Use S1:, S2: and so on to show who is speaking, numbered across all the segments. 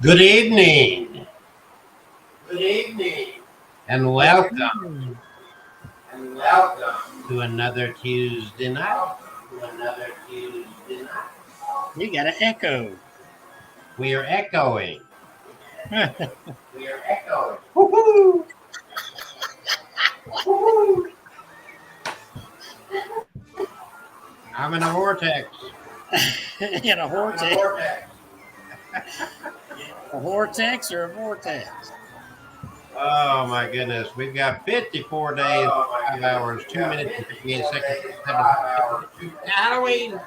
S1: Good evening. Good evening. And welcome to another Tuesday night.
S2: You got an echo.
S1: We are echoing.
S2: Hey,
S1: Woo-hoo! Woo-hoo! I'm in a vortex.
S2: in a vortex or a vortex?
S1: Oh my goodness. We've got 54 days, 5 hours, 2 minutes, and 58 seconds. 7 Halloween.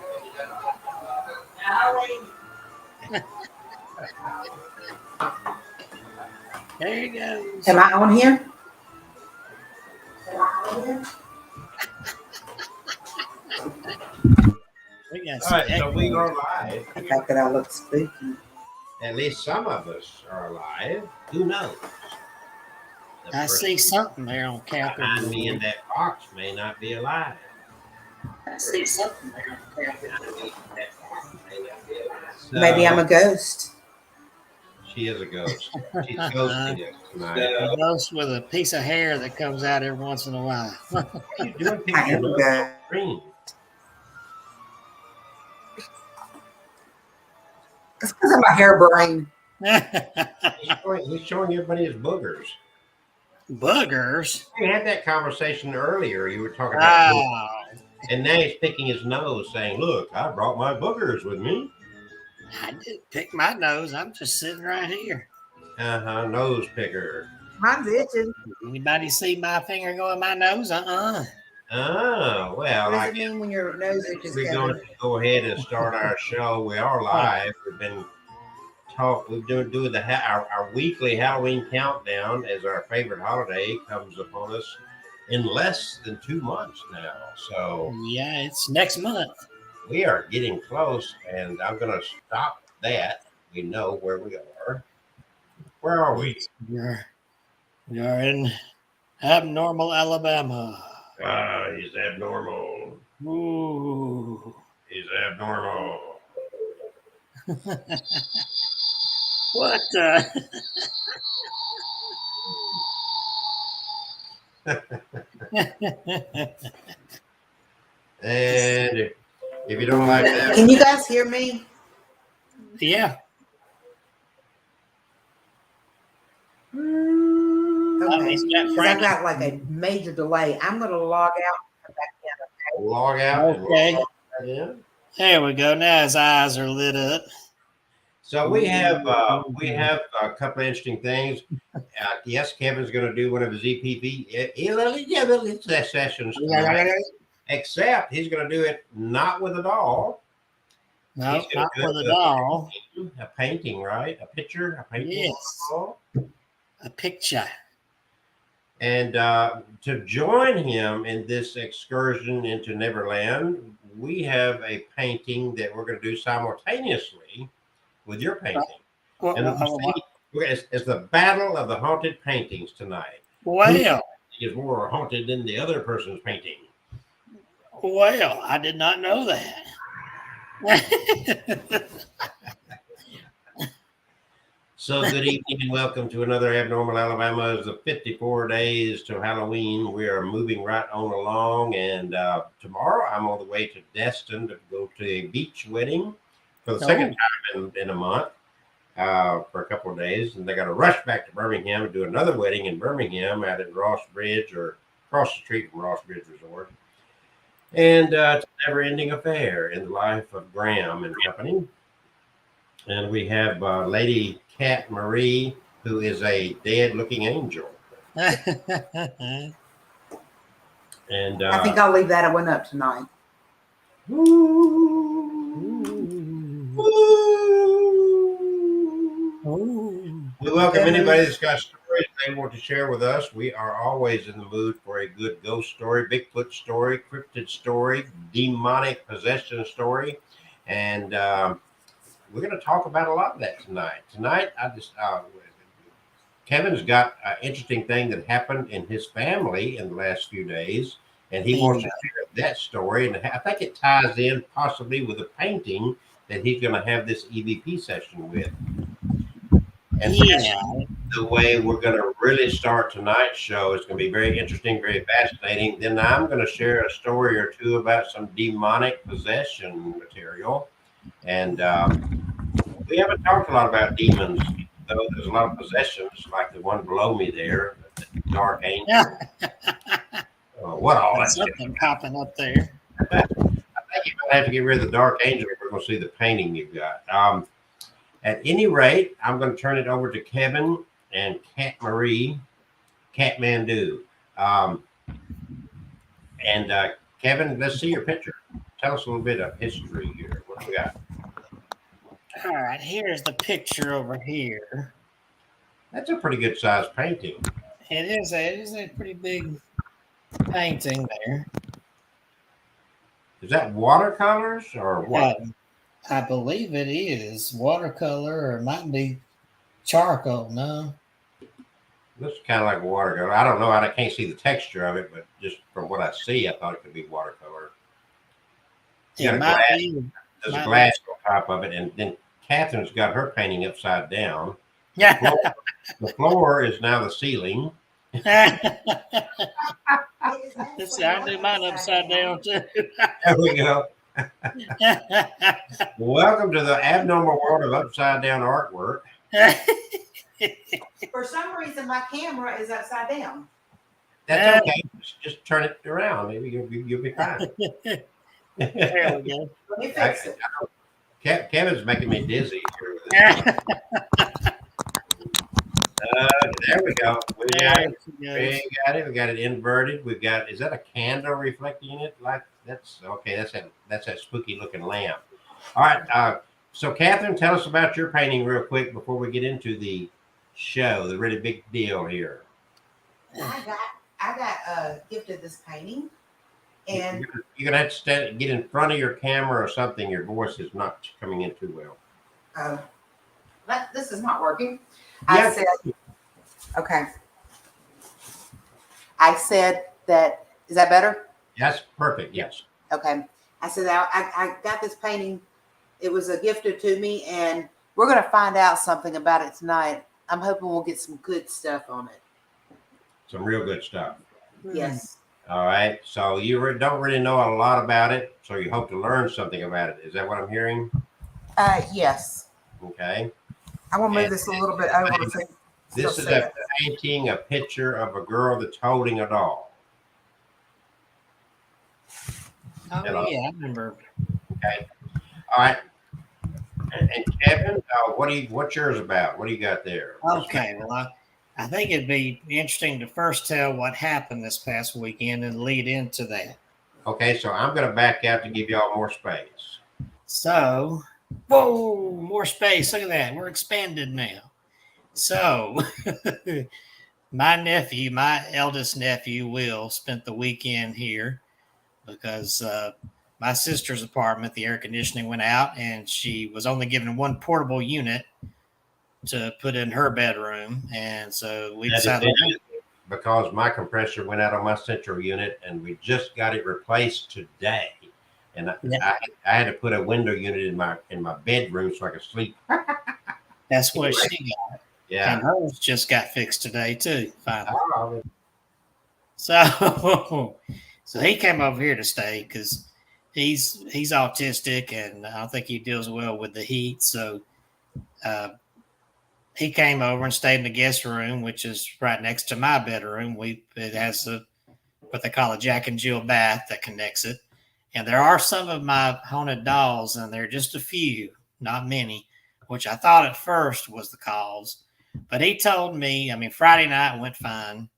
S2: There he goes.
S3: Am I on here?
S2: We got
S1: All
S2: some
S1: right, so we
S2: echo.
S1: are live.
S3: The fact that I look spooky.
S1: At least some of us are alive. Who knows? The
S2: I see
S1: person
S2: something there on
S1: behind me in
S2: Capricorn.
S1: that box may not be alive.
S3: I see something there. Maybe I'm
S1: So
S3: a ghost.
S1: she is a ghost. She's ghosting us tonight.
S2: A ghost with a piece of hair that comes out every once in a while.
S1: What are you doing?
S3: I
S1: Picking your
S3: am a
S1: nose on
S3: ghost.
S1: the screen.
S3: It's because of my hair brain.
S1: He's showing everybody his boogers.
S2: Boogers.
S1: We had that conversation earlier. You were talking about boogers.
S2: Oh,
S1: And now he's picking his nose, saying, "Look, I brought my boogers with me."
S2: I did pick my nose. I'm just sitting right here.
S1: Nose picker.
S3: Mine's itching.
S2: Anybody see my finger go in my nose?
S1: Oh, well,
S3: What
S1: I
S3: does it mean when your nose itches,
S1: we're going
S3: Kevin?
S1: to go ahead and start our show. We are live. We've been we've doing our weekly Halloween countdown as our favorite holiday comes upon us in less than 2 months now. So
S2: Yeah, it's next month.
S1: we are getting close, and I'm going to stop that. We know where we are. Where are we?
S2: We are in abnormal Alabama.
S1: He's abnormal.
S2: Ooh.
S1: He's abnormal.
S2: What?
S1: And if you don't like that,
S3: Can you guys hear me?
S2: Yeah.
S3: Okay.
S2: He's got
S3: Because I've
S2: Frankie.
S3: got like a major delay. I'm going to log out and come back in.
S1: log out and
S2: Okay.
S1: log back in.
S2: There we go. Now his eyes are lit up.
S1: So we have a couple of interesting things. Yes, Kevin's going to do one of his EPP sessions tonight, except he's going to do it not with a doll.
S2: No,
S1: He's gonna
S2: not
S1: do it
S2: with a doll.
S1: A painting, right? A picture, a painting.
S2: Yes. A picture.
S1: And to join him in this excursion into Neverland, we have a painting that we're going to do simultaneously with your painting. And it's the battle of the haunted paintings tonight.
S2: Well,
S1: Who is more haunted than the other person's painting?
S2: I did not know that.
S1: So good evening and welcome to another Abnormal Alabama. It's the 54 days to Halloween. We are moving right on along, and tomorrow I'm on the way to Destin to go to a beach wedding for the second time in a month for a couple of days, and they got to rush back to Birmingham and do another wedding in Birmingham out at Ross Bridge or across the street from Ross Bridge Resort. And it's a never-ending affair in the life of Graham and company. And we have Lady Cat Marie, who is a dead-looking angel. And
S3: I think I'll leave that one up tonight.
S1: We welcome anybody that's got stories they want to share with us. We are always in the mood for a good ghost story, Bigfoot story, cryptid story, demonic possession story. And we're going to talk about a lot of that tonight. Tonight, Kevin's got an interesting thing that happened in his family in the last few days, and he wants to share that story. And I think it ties in possibly with a painting that he's going to have this EVP session with. And
S2: Yeah.
S1: the way we're going to really start tonight's show. It's going to be very interesting, very fascinating. Then I'm going to share a story or two about some demonic possession material. And we haven't talked a lot about demons, though there's a lot of possessions, like the one below me there, the dark angel.
S2: Yeah.
S1: What all
S2: There's
S1: that?
S2: something popping up there.
S1: I think you might have to get rid of the dark angel if we're going to see the painting you've got. At any rate, I'm going to turn it over to Kevin and Kat Marie, Kathmandu. Kevin, let's see your picture. Tell us a little bit of history here. What do we got?
S2: All right, here's the picture over here.
S1: That's a pretty good sized painting.
S2: It is a pretty big painting there.
S1: Is that watercolors or what?
S2: I believe it is watercolor, or it might be charcoal. No.
S1: Looks kind of like watercolor. I don't know. I can't see the texture of it, but just from what I see, I thought it could be watercolor.
S2: It might be.
S1: There's a glass on top of it, and then Catherine's got her painting upside down.
S2: Yeah.
S1: The floor is now the ceiling.
S2: See, I do mine upside down too.
S1: There we go. Welcome to the abnormal world of upside down artwork.
S3: For some reason, my camera is upside down.
S1: That's okay. Just turn it around. Maybe you'll be fine.
S2: There we go.
S3: Let me fix it.
S1: Kevin's making me dizzy here. There we go. We got it. We got it inverted. We've got. Is that a candle reflecting it? Like that's okay. That's that spooky looking lamp. All right. So Catherine, tell us about your painting real quick before we get into the show. The really big deal here.
S3: I got gifted this painting, and
S1: you're gonna have to get in front of your camera or something. Your voice is not coming in too well.
S3: This is not working.
S1: Yeah.
S3: I said, okay. I said that. Is that better?
S1: That's perfect. Yes.
S3: Okay. I said I got this painting. It was gifted to me, and we're going to find out something about it tonight. I'm hoping we'll get some good stuff on it.
S1: Some real good stuff.
S3: Yes.
S1: All right. So you don't really know a lot about it, so you hope to learn something about it. Is that what I'm hearing?
S3: Yes.
S1: Okay.
S3: I'm going to move this a little bit over.
S1: This is a painting, a picture of a girl that's holding a doll.
S2: Oh,
S1: Hello.
S2: yeah, I remember.
S1: Okay. All right. And Kevin, what's yours about? What do you got there?
S2: Okay, well, I think it'd be interesting to first tell what happened this past weekend and lead into that.
S1: Okay, so I'm going to back out to give y'all more space.
S2: So, whoa, more space. Look at that. We're expanded now. So, my eldest nephew, Will, spent the weekend here because my sister's apartment, the air conditioning went out, and she was only given one portable unit to put in her bedroom. And so we decided,
S1: because my compressor went out on my central unit, and we just got it replaced today. And I had to put a window unit in my bedroom so I could sleep.
S2: that's what she got.
S1: Yeah.
S2: And hers just got fixed today too, finally.
S1: Oh.
S2: So he came over here to stay because he's autistic, and I don't think he deals well with the heat. So he came over and stayed in the guest room, which is right next to my bedroom. It has what they call a Jack and Jill bath that connects it. And there are some of my haunted dolls, and there are just a few, not many, which I thought at first was the cause. But he told me, Friday night went fine.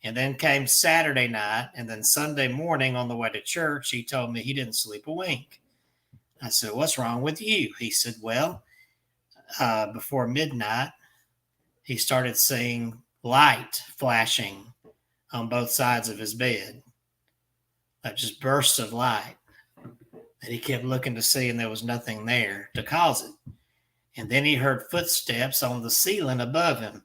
S2: And then came Saturday night, and then Sunday morning on the way to church, he told me he didn't sleep a wink. I said, "What's wrong with you?" He said, "Well, before midnight, he started seeing light flashing on both sides of his bed, like just bursts of light that he kept looking to see, and there was nothing there to cause it. And then he heard footsteps on the ceiling above him.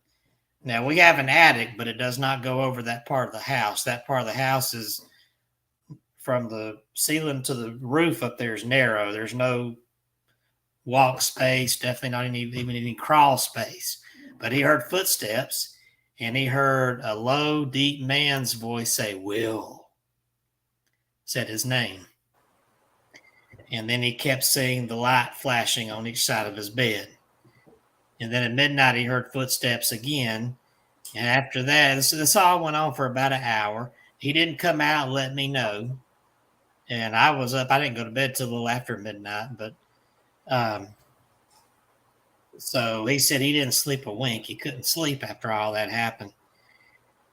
S2: Now, we have an attic, but it does not go over that part of the house. That part of the house is from the ceiling to the roof up there is narrow. There's no walk space, definitely not even any crawl space. but he heard footsteps, and he heard a low, deep man's voice say, "Will," said his name. And then he kept seeing the light flashing on each side of his bed. And then at midnight, he heard footsteps again. And after that, this all went on for about an hour. He didn't come out and let me know. And I was up. I didn't go to bed till a little after midnight. But so he said he didn't sleep a wink. He couldn't sleep after all that happened.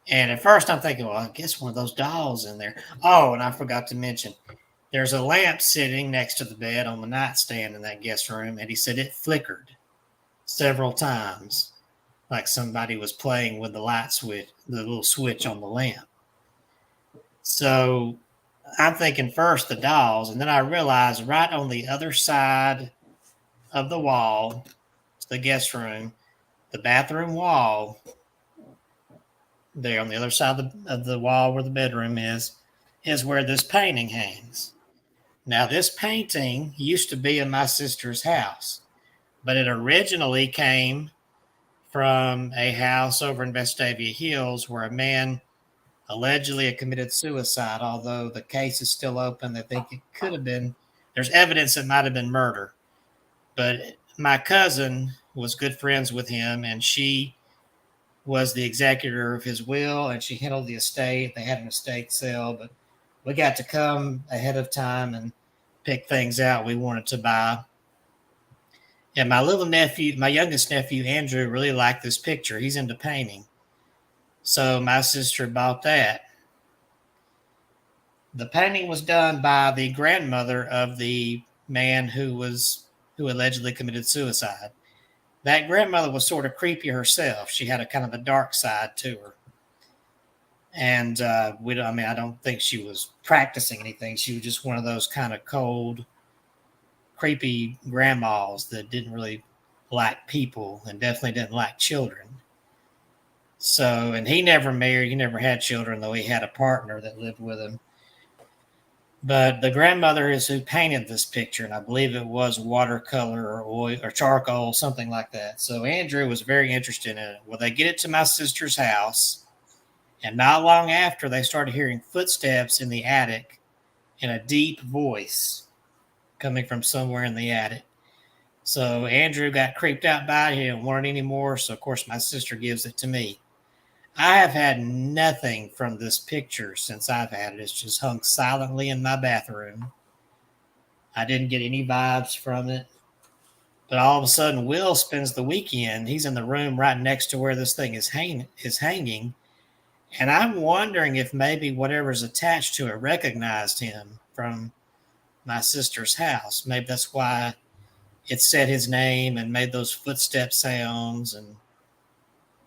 S2: And at first, I'm thinking, well, I guess one of those dolls in there. Oh, and I forgot to mention, there's a lamp sitting next to the bed on the nightstand in that guest room. And he said it flickered several times, like somebody was playing with the light switch, the little switch on the lamp. So I'm thinking first the dolls, and then I realized right on the other side of the wall, the guest room, the bathroom wall, there on the other side of the wall where the bedroom is where this painting hangs. Now, this painting used to be in my sister's house, but it originally came from a house over in Vestavia Hills where a man allegedly had committed suicide, although the case is still open. They think it could have been, there's evidence it might have been murder. But my cousin was good friends with him, and she was the executor of his will, and she handled the estate. They had an estate sale, but we got to come ahead of time and pick things out we wanted to buy. And my little nephew, my youngest nephew, Andrew, really liked this picture. He's into painting. So my sister bought that. The painting was done by the grandmother of the man who allegedly committed suicide. That grandmother was sort of creepy herself. She had a kind of a dark side to her. And I don't think she was practicing anything. She was just one of those kind of cold, creepy grandmas that didn't really like people and definitely didn't like children. So, and he never married, he never had children, though he had a partner that lived with him. But the grandmother is who painted this picture, and I believe it was watercolor or oil or charcoal, something like that. So Andrew was very interested in it. Well, they get it to my sister's house, and not long after, they started hearing footsteps in the attic and a deep voice coming from somewhere in the attic. So Andrew got creeped out by it. He didn't want it anymore. So, of course, my sister gives it to me. I have had nothing from this picture since I've had it. It's just hung silently in my bathroom. I didn't get any vibes from it. But all of a sudden, Will spends the weekend. He's in the room right next to where this thing is hanging. And I'm wondering if maybe whatever's attached to it recognized him from my sister's house. Maybe that's why it said his name and made those footstep sounds and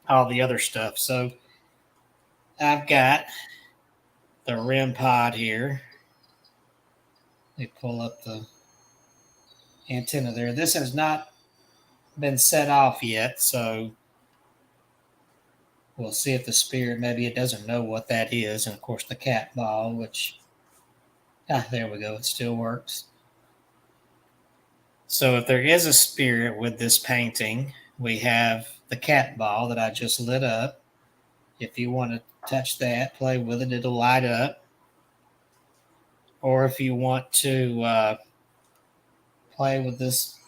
S2: all the other stuff. So I've got the REM pod here. Let me pull up the antenna there. This has not been set off yet, so we'll see if the spirit, maybe it doesn't know what that is. And of course the cat ball, which, there we go. It still works. So if there is a spirit with this painting, we have the cat ball that I just lit up. If you want to touch that, play with it, it'll light up. Or if you want to play with this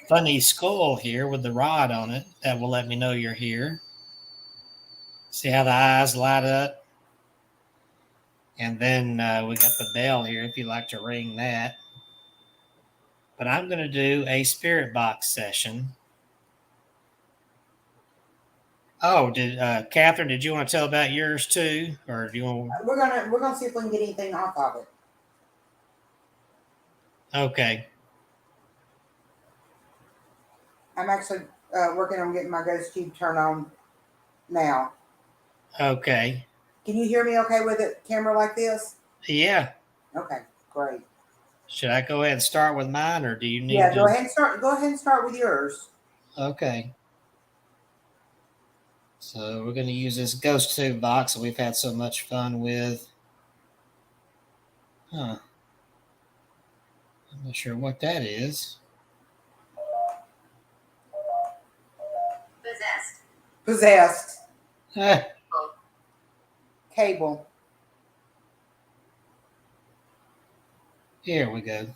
S2: funny skull here with the rod on it, that will let me know you're here. See how the eyes light up? And then we got the bell here if you'd like to ring that. But I'm going to do a spirit box session. Oh, Catherine, did you want to tell about yours too? Or do you want
S3: We're gonna see if we can get anything off of it.
S2: Okay.
S3: I'm actually working on getting my ghost tube turned on now.
S2: Okay.
S3: Can you hear me okay with a camera like this?
S2: Yeah.
S3: Okay, great.
S2: Should I go ahead and start with mine, or do you need
S3: Yeah,
S2: to?
S3: go ahead and start with yours.
S2: Okay. So we're going to use this ghost tube box that we've had so much fun with. I'm not sure what that is.
S4: Possessed.
S3: Possessed.
S2: Eh,
S3: Cable.
S2: here we go.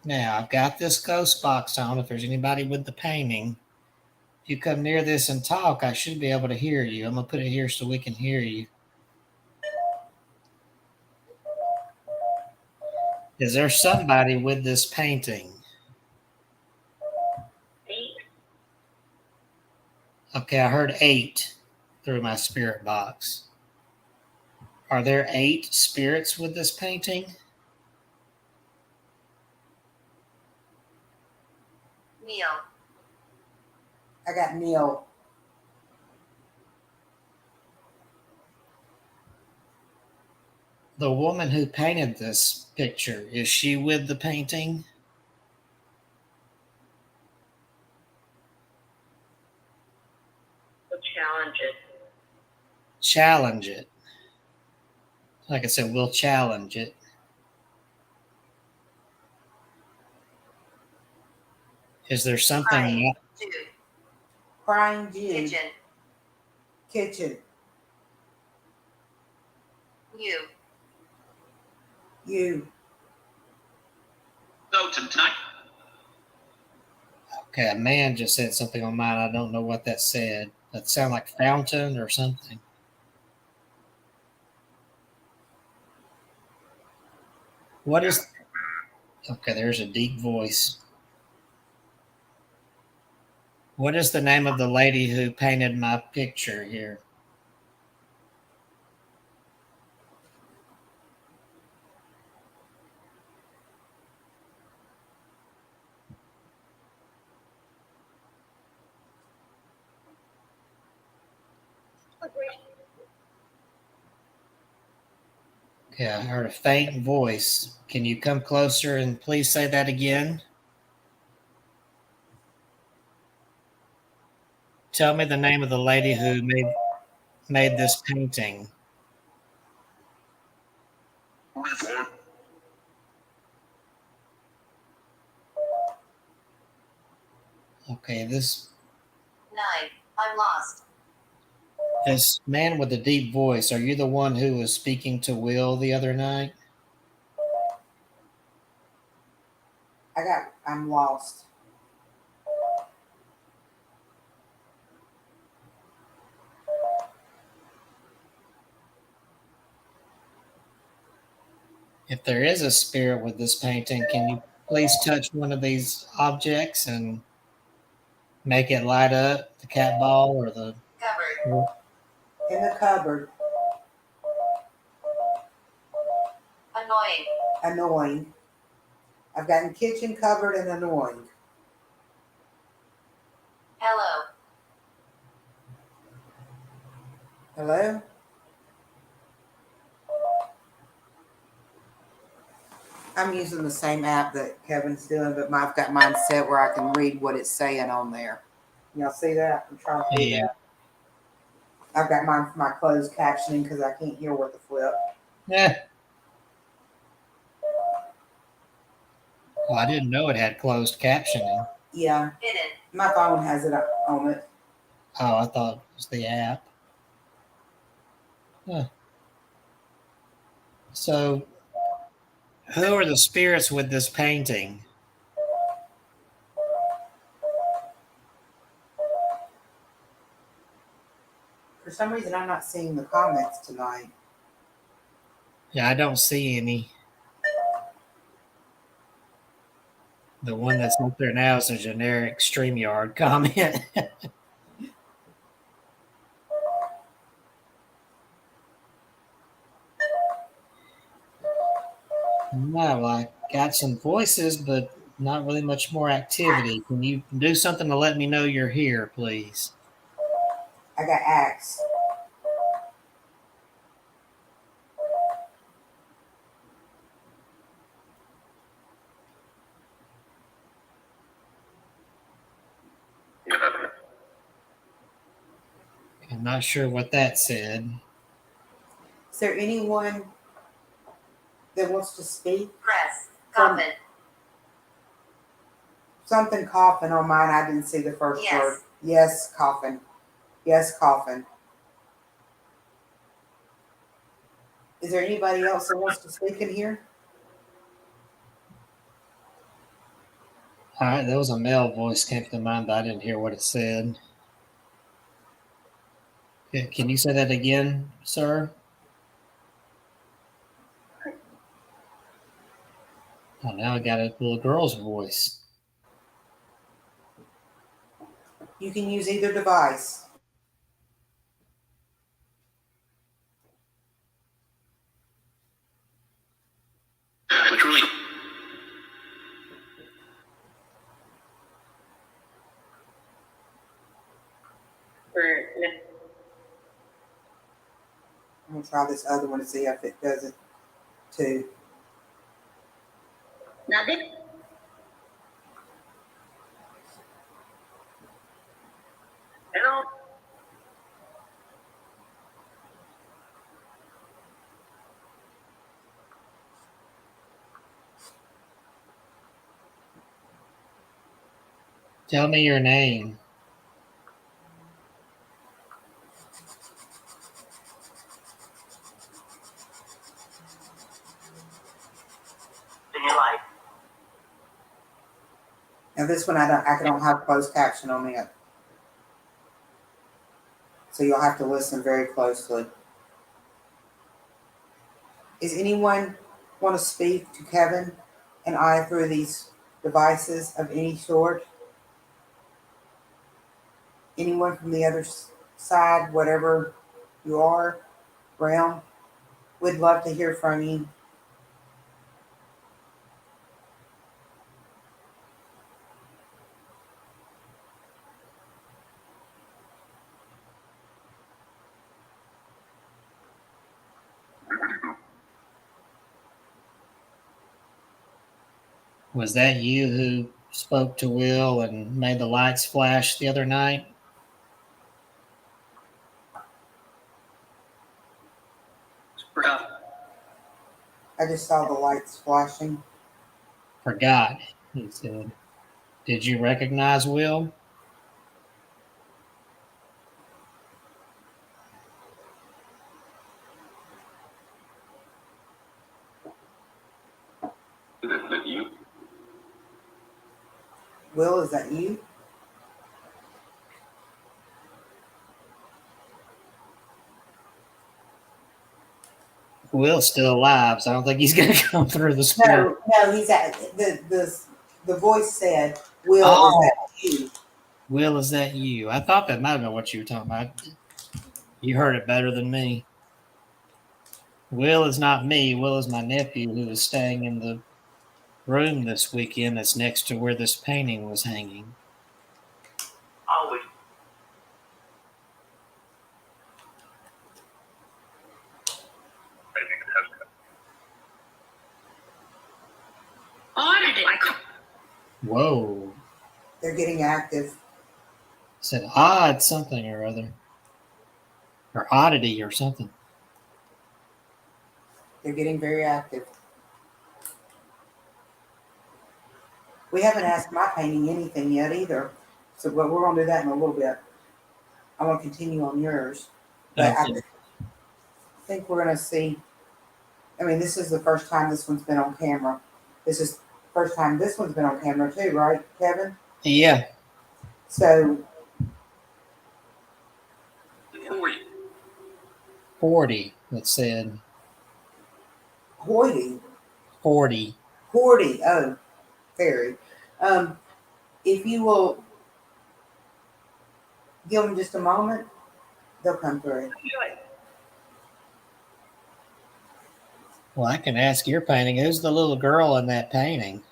S2: Now I've got this ghost box on. If there's anybody with the painting, if you come near this and talk, I should be able to hear you. I'm gonna put it here so we can hear you. Is there somebody with this painting? Okay, I heard 8 through my spirit box. Are there 8 spirits with this painting?
S3: Neil. I got Neil.
S2: The woman who painted this picture, is she with the painting?
S3: Challenge it.
S2: Challenge it. Like I said, we'll challenge it. Is there something?
S3: Crying Jude. Kitchen. You.
S4: No, tonight.
S2: Okay, a man just said something on mine. I don't know what that said. That sounded like fountain or something. What is? Okay, there's a deep voice. What is the name of the lady who painted my picture here? Okay, I heard a faint voice. Can you come closer and please say that again? Tell me the name of the lady who made this painting. Okay, this
S3: 9. I'm lost.
S2: this man with the deep voice, are you the one who was speaking to Will the other night?
S3: I'm lost.
S2: If there is a spirit with this painting, can you please touch one of these objects and make it light up, the cat ball or the
S3: Cupboard. In the cupboard. Annoying. I've gotten kitchen, cupboard, and annoying. Hello? I'm using the same app that Kevin's doing, but I've got mine set where I can read what it's saying on there. Y'all see that? I'm trying to do that. I've got mine for my closed captioning because I can't hear with the flip.
S2: Yeah. Well, I didn't know it had closed captioning.
S3: Yeah. My phone has it on it.
S2: Oh, I thought it was the app. Huh. So, who are the spirits with this painting?
S3: For some reason, I'm not seeing the comments tonight.
S2: Yeah, I don't see any. The one that's up there now is a generic StreamYard comment. Well, I got some voices, but not really much more activity. Can you do something to let me know you're here, please?
S3: I got axe.
S2: I'm not sure what that said.
S3: Is there anyone that wants to speak?
S5: Press. Comment.
S3: Something coughing on mine. I didn't see the first
S5: Yes.
S3: word. Yes, Coffin. Yes, Coffin. Is there anybody else that wants to speak in here?
S2: All right, there was a male voice came to mind, but I didn't hear what it said. Can you say that again, sir? Oh, now I got a little girl's voice.
S3: You can use either device.
S4: Truly.
S3: I'm gonna try this other one to see if it does it too.
S4: Nothing. Hello.
S2: Tell me your name.
S4: In your life.
S3: Now this one I don't have closed caption on it. So you'll have to listen very closely. Is anyone want to speak to Kevin and I through these devices of any sort? Anyone from the other side, whatever you are, realm, we'd love to hear from you.
S2: Was that you who spoke to Will and made the lights flash the other night?
S3: I just saw the lights flashing.
S2: Forgot, he said. Did you recognize Will?
S4: Is that you?
S3: Will, is that you?
S2: Will's still alive, so I don't think he's going to come through the spirit.
S3: No, he's at the voice said, Will,
S2: Oh.
S3: is that you?
S2: Will, is that you? I thought that might have been what you were talking about. You heard it better than me. Will is not me. Will is my nephew who is staying in the room this weekend that's next to where this painting was hanging.
S4: Always. Audited.
S2: Whoa.
S3: They're getting active.
S2: Said odd something or other. Or oddity or something.
S3: They're getting very active. We haven't asked my painting anything yet either. So but we're gonna do that in a little bit. I'm gonna continue on yours. But
S2: Okay.
S3: I think we're gonna see. I mean, this is the first time this one's been on camera. This is the first time this one's been on camera too, right, Kevin?
S2: Yeah.
S3: So
S4: 40.
S2: 40, it said.
S3: Hoity.
S2: 40.
S3: Hoity. Oh, very. If you will give them just a moment, they'll come through.
S2: Well, I can ask your painting. Who's the little girl in that painting?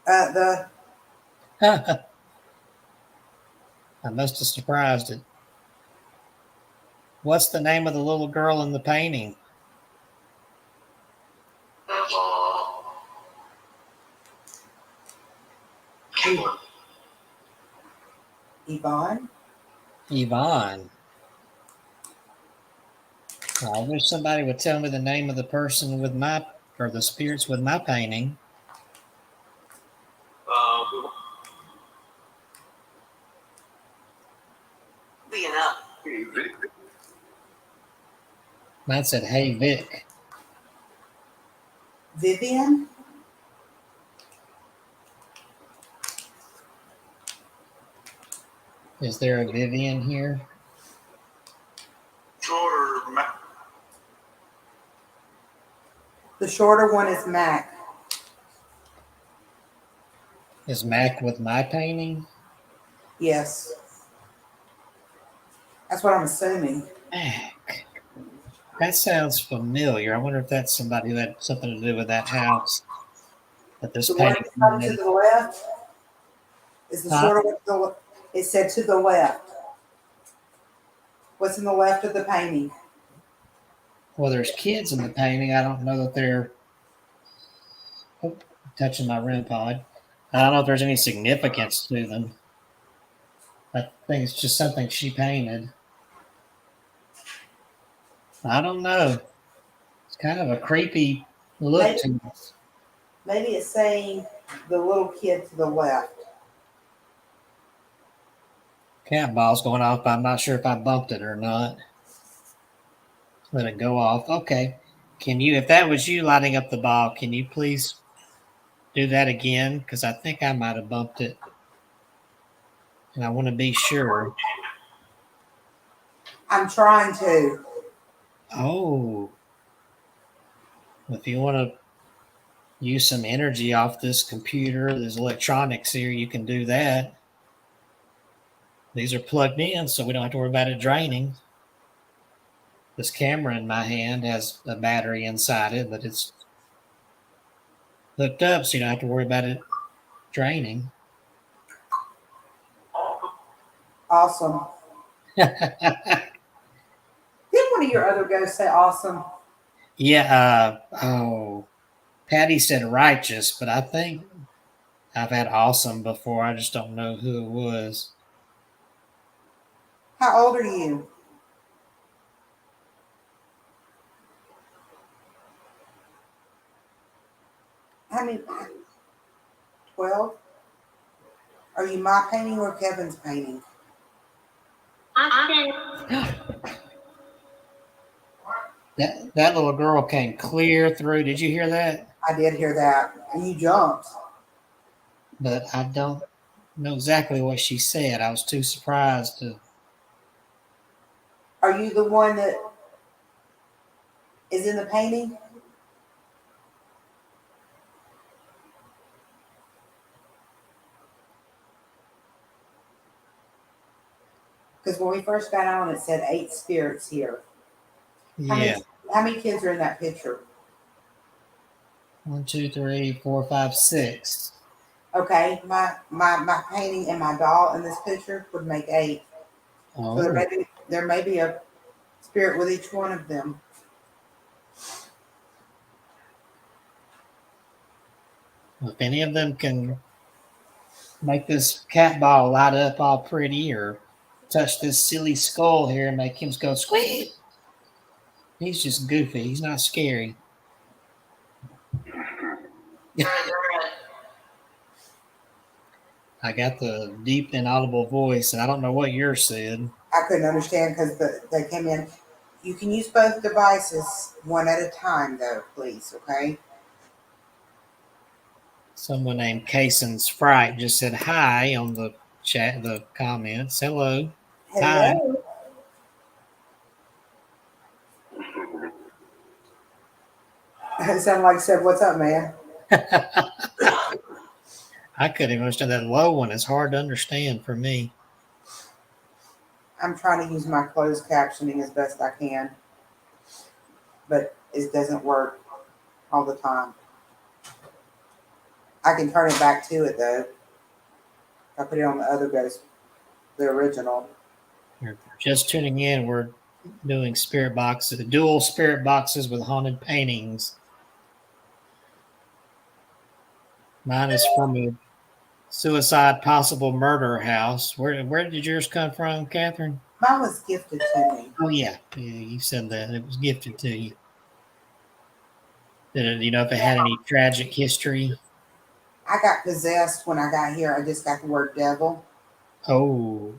S3: The
S2: I must have surprised it. What's the name of the little girl in the painting?
S3: Yvonne.
S2: Yvonne. I wish somebody would tell me the name of the person with my, or the spirits with my painting. Mine said, "Hey Vic."
S3: Vivian?
S2: Is there a Vivian here?
S4: Shorter.
S3: The shorter one is Mac.
S2: Is Mac with my painting?
S3: Yes. That's what I'm assuming.
S2: Mac. That sounds familiar. I wonder if that's somebody who had something to do with that house that this
S3: The one
S2: painting.
S3: up to the left is the
S2: Huh?
S3: shorter one. It said to the left. What's in the left of the painting?
S2: Well, there's kids in the painting. I don't know that they're touching my REM pod. I don't know if there's any significance to them. I think it's just something she painted. I don't know. It's kind of a creepy look to it.
S3: Maybe it's saying the little kid to the left.
S2: Cat ball's going off, but I'm not sure if I bumped it or not. Let it go off. Okay. Can you, if that was you lighting up the ball, can you please do that again? Because I think I might have bumped it. And I want to be sure.
S3: I'm trying to.
S2: Oh. If you want to use some energy off this computer, there's electronics here, you can do that. These are plugged in, so we don't have to worry about it draining. This camera in my hand has a battery inside it, but it's hooked up, so you don't have to worry about it draining.
S3: Awesome. Did one of your other ghosts say awesome?
S2: Yeah. Patty said righteous, but I think I've had awesome before. I just don't know who it was.
S3: How old are you? How many? 12? Are you my painting or Kevin's painting?
S2: That little girl came clear through. Did you hear that?
S3: I did hear that. And you jumped.
S2: But I don't know exactly what she said. I was too surprised to.
S3: Are you the one that is in the painting? Because when we first got on, it said 8 spirits here.
S2: Yeah.
S3: How many kids are in that picture?
S2: 1, 2, 3, 4, 5, 6.
S3: Okay, my painting and my doll in this picture would make 8.
S2: Oh.
S3: So there may be a spirit with each one of them.
S2: If any of them can make this cat ball light up all pretty or touch this silly skull here and make him go squeak. He's just goofy. He's not scary. I got the deep inaudible voice, and I don't know what yours said.
S3: I couldn't understand because they came in. You can use both devices one at a time, though, please, okay?
S2: Someone named Kason's Fright just said hi on the chat, the comments. Hello. Hi.
S3: Hello. It sounded like said, "What's up, man?"
S2: I couldn't even understand that low one. It's hard to understand for me.
S3: I'm trying to use my closed captioning as best I can, but it doesn't work all the time. I can turn it back to it though. I put it on the other ghost, the original.
S2: You're just tuning in. We're doing spirit boxes, dual spirit boxes with haunted paintings. Mine is from a suicide possible murder house. Where did yours come from, Catherine?
S3: Mine was gifted to me.
S2: Oh yeah, you said that it was gifted to you. Did it? You know if it had any tragic history?
S3: I got possessed when I got here. I just got the word devil
S2: Oh,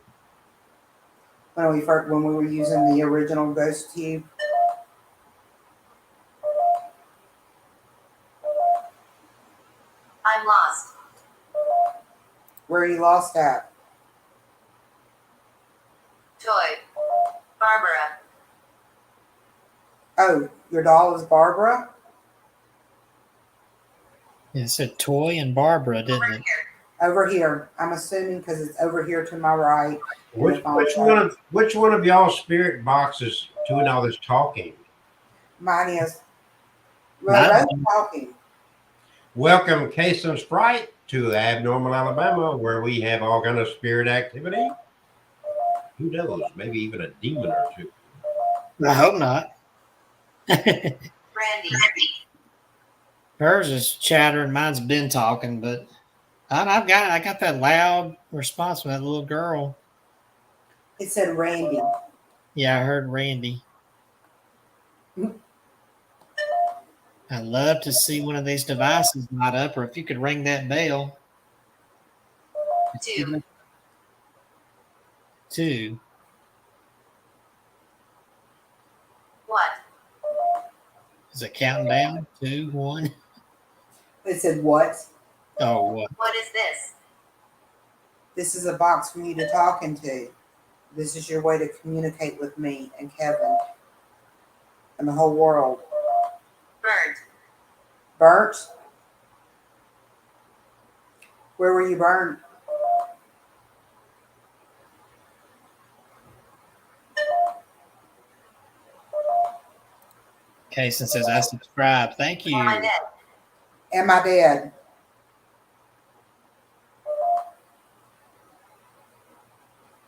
S3: when we were using the original ghost tube. Where are you lost at?
S5: Toy. Barbara.
S3: Oh, your doll is Barbara?
S2: It said Toy and Barbara, didn't
S5: Over
S2: it?
S5: here.
S3: Over here. I'm assuming because it's over here to my right.
S1: Which one of y'all spirit boxes doing all this talking?
S3: Mine is. Well,
S2: Mine-
S3: they're both talking.
S1: Welcome, Case and Sprite, to Abnormal Alabama, where we have all kind of spirit activity. Who knows? Maybe even a demon or two.
S2: I hope not.
S5: Brandy.
S2: Hers is chattering. Mine's been talking, but I got that loud response from that little girl.
S3: It said Randy.
S2: Yeah, I heard Randy. I'd love to see one of these devices light up, or if you could ring that bell.
S5: 2.
S2: 2.
S5: What?
S2: Is it counting down? 2, 1.
S3: It said what?
S2: Oh, what?
S5: What is this?
S3: This is a box for you to talk into. This is your way to communicate with me and Kevin and the whole world.
S5: Burnt.
S3: Burnt? Where were you burned?
S2: Kason says, I subscribe. Thank you.
S5: Am I dead?
S3: Am I dead?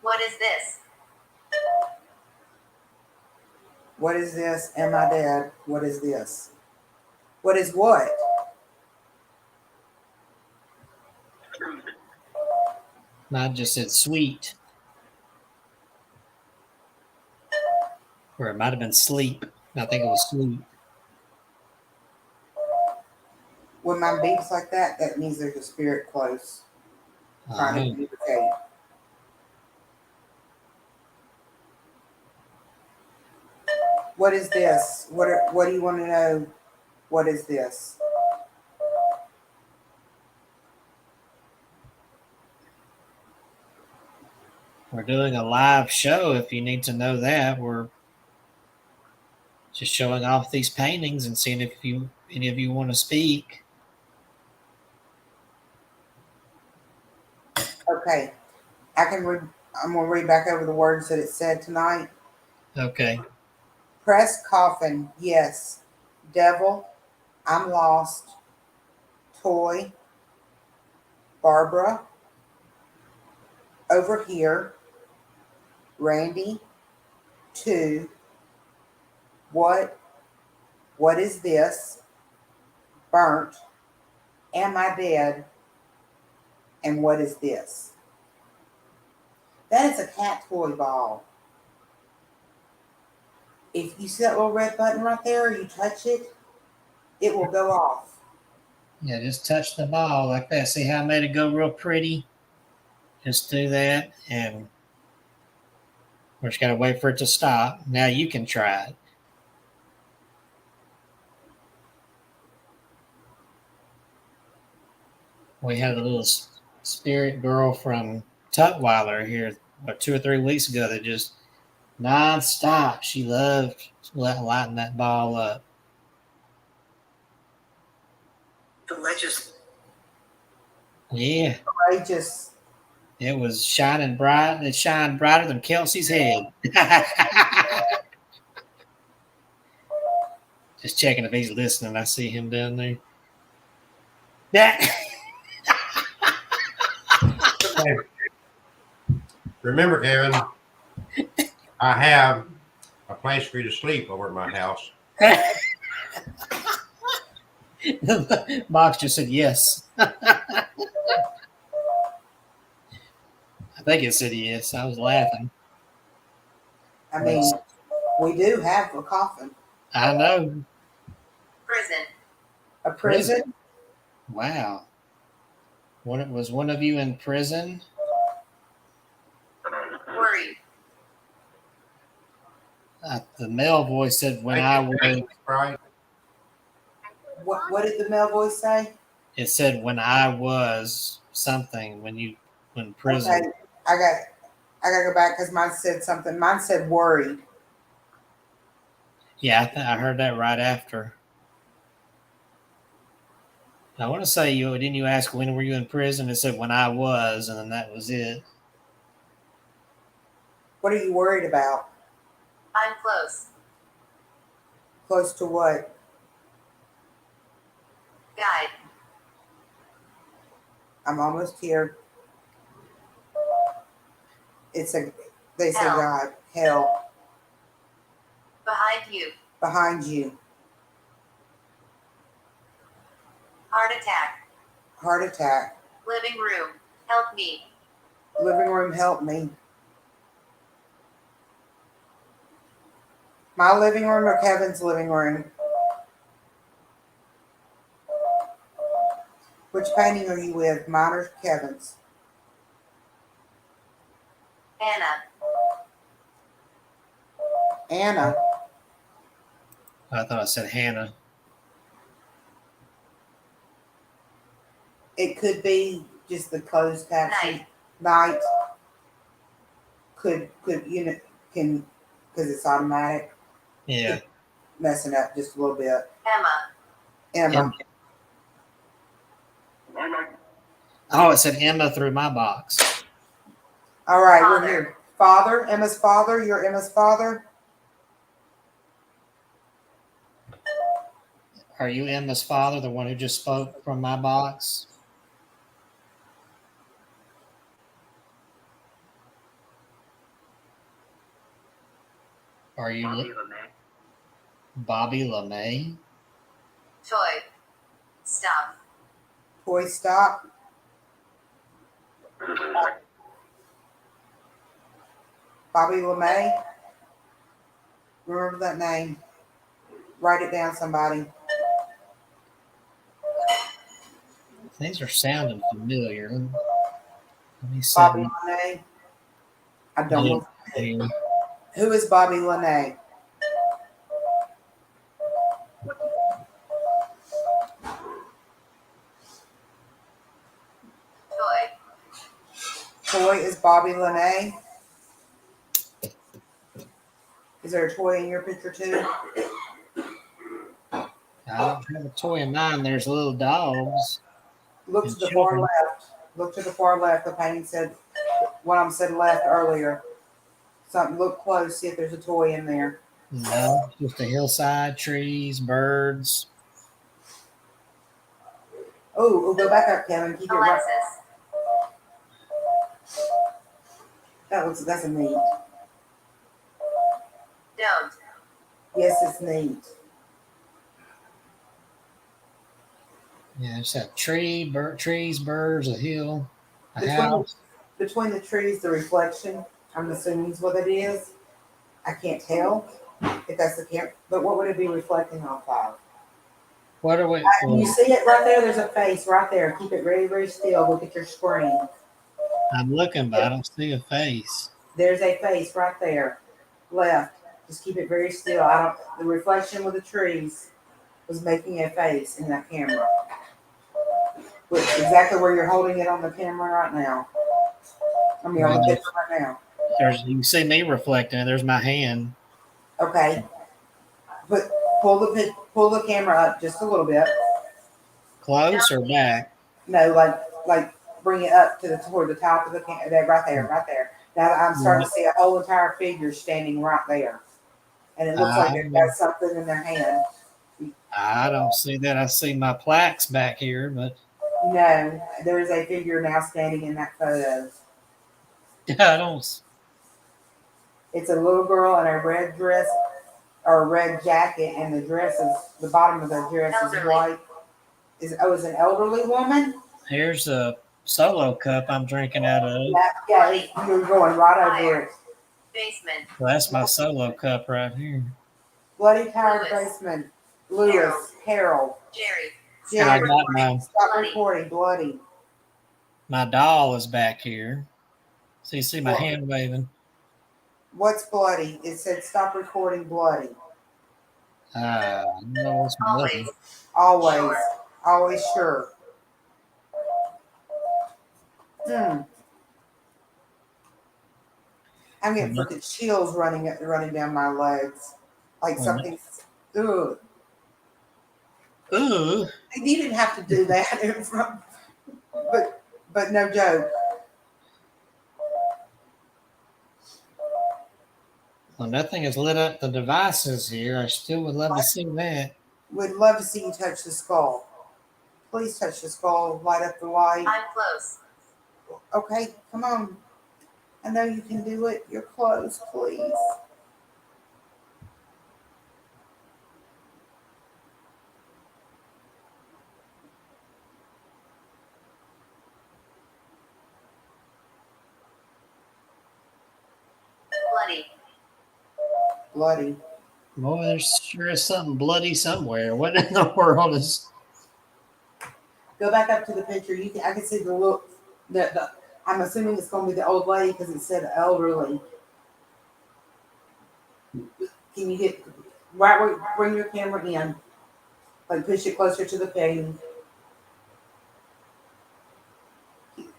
S5: What is this?
S3: What is this? Am I dead? What is this? What is what?
S2: Mine just said sweet. Or it might have been sleep. I think it was sleep.
S3: When mine beeps like that, that means there's a spirit close trying to communicate. What is this? What do you want to know? What is this?
S2: We're doing a live show. If you need to know that, we're just showing off these paintings and seeing if any of you want to speak.
S3: Okay, I can read. I'm gonna read back over the words that it said tonight.
S2: Okay.
S3: Press coffin, yes. Devil, I'm lost. Toy, Barbara, over here. Randy, 2. What is this? Burnt. Am I dead? And what is this? That is a cat toy ball. If you see that little red button right there, you touch it, it will go off.
S2: Yeah, just touch the ball like that. See how I made it go real pretty? Just do that, and we're just got to wait for it to stop. Now you can try it. We had a little spirit girl from Tutwiler here 2 or 3 weeks ago that just nonstop. She loved lighting that ball up.
S5: The legis.
S2: Yeah,
S3: Courageous.
S2: it was shining bright. It shined brighter than Kelsey's head. Just checking if he's listening. I see him down there. That.
S1: Remember, Kevin, I have a place for you to sleep over at my house.
S2: Box just said yes. I think it said yes. I was laughing.
S3: I mean, we do have a coffin.
S2: I know.
S5: Prison.
S3: A prison?
S2: Wow. Was one of you in prison?
S5: Worried.
S2: The male voice said when I was.
S1: Right?
S3: What did the male voice say?
S2: It said when I was something. When you when prison.
S3: Okay, I gotta go back because mine said something. Mine said worried.
S2: Yeah, I heard that right after. I want to say didn't you ask when were you in prison? It said when I was, and then that was it.
S3: What are you worried about?
S5: I'm close.
S3: Close to what?
S5: Guide.
S3: I'm almost here. They say
S5: Hell.
S3: God, hell,
S5: Behind you.
S3: behind you,
S5: Heart attack.
S3: heart attack,
S5: Living room. Help me.
S3: living room, help me. My living room or Kevin's living room? Which painting are you with, mine or Kevin's?
S5: Anna.
S3: Anna.
S2: I thought I said Hannah.
S3: It could be just the closed caption.
S5: Night.
S3: Night. Could can because it's automatic.
S2: Yeah.
S3: Messing up just a little bit.
S5: Emma.
S3: Emma.
S2: Oh, it said Emma through my box.
S3: All right, we're
S5: Father.
S3: here. Father, Emma's father. You're Emma's father.
S2: Are you Emma's father, the one who just spoke from my box? Are you Bobby LeMay?
S5: Toy. Stop.
S3: Toy stop. Bobby LeMay. Remember that name. Write it down, somebody.
S2: These are sounding familiar. Let me see.
S3: Bobby LeMay. I don't know.
S2: Yeah.
S3: Who is Bobby LeMay?
S5: Toy.
S3: Toy is Bobby LeMay. Is there a toy in your picture too?
S2: I don't have a toy in mine. There's little dogs.
S3: Look
S2: And
S3: to the far
S2: children.
S3: left. Look to the far left. The painting said, one of them said left earlier. Something, look close, see if there's a toy in there.
S2: No, just a hillside, trees, birds.
S3: Oh, go back up, Kevin. Keep it right.
S5: Alexis.
S3: That's a neat.
S5: Don't.
S3: Yes, it's neat.
S2: Yeah, it's a tree, trees, birds, a hill, a
S3: Between,
S2: house.
S3: between the trees, the reflection, I'm assuming is what it is. I can't tell if that's the camera, but what would it be reflecting off of?
S2: What are we?
S3: Can you see it right there? There's a face right there. Keep it very, very still. Look at your screen.
S2: I'm looking, but I don't see a face.
S3: There's a face right there. Left. Just keep it very still. The reflection with the trees was making a face in that camera. Which exactly where you're holding it on the camera right now. I mean, on the picture right now.
S2: You can see me reflecting it. There's my hand.
S3: Okay. But pull the camera up just a little bit.
S2: Close or back?
S3: No, like bring it up toward the top of the camera. Right there. Now I'm starting to see a whole entire figure standing right there, and it looks like they've got something in their hand.
S2: I don't see that. I see my plaques back here, but
S3: No, there is a figure now standing in that photo.
S2: I don't.
S3: It's a little girl in a red dress or a red jacket, and the bottom of the dress is
S5: Elderly.
S3: white. Is an elderly woman?
S2: Here's a solo cup I'm drinking out of.
S3: Yeah, you're going right over it.
S5: Basement.
S2: Well, that's my solo cup right here.
S3: Bloody tired
S5: Lewis.
S3: basement. Lewis, Harold,
S5: Jerry.
S2: And I
S3: Jerry.
S2: got my
S3: Stop recording. Bloody.
S2: doll is back here. So you see my hand waving.
S3: What's bloody? It said stop recording. Bloody.
S2: No, it's bloody.
S5: Always.
S3: Always.
S5: Sure.
S3: Always sure. I'm getting freaking chills running down my legs, like
S2: Oh, no.
S3: something's. Ugh.
S2: Ooh.
S3: You didn't have to do that, but no joke.
S2: Well, nothing has lit up the devices here. I still would love to see that.
S3: Would love to see you touch the skull. Please touch the skull. Light up the light.
S5: I'm close.
S3: Okay, come on. I know you can do it. You're close, please.
S5: Bloody.
S3: Bloody.
S2: Boy, there's sure is something bloody somewhere. What in the world is?
S3: Go back up to the picture. I can see the look. I'm assuming it's going to be the old lady because it said elderly. Can you get right where bring your camera in? Like push it closer to the painting.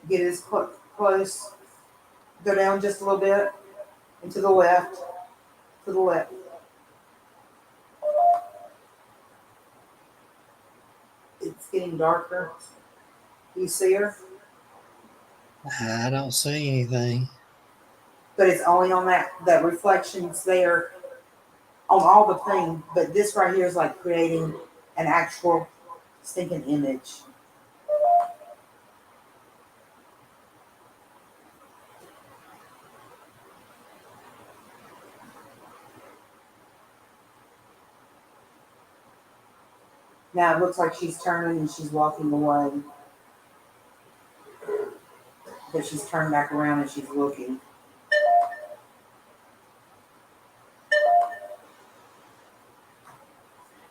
S3: Get it as close. Go down just a little bit and to the left. To the left. It's getting darker. You see her?
S2: I don't see anything.
S3: But it's only on that reflections there on all the thing. But this right here is like creating an actual stinking image. Now it looks like she's turning and she's walking away. But she's turned back around and she's looking.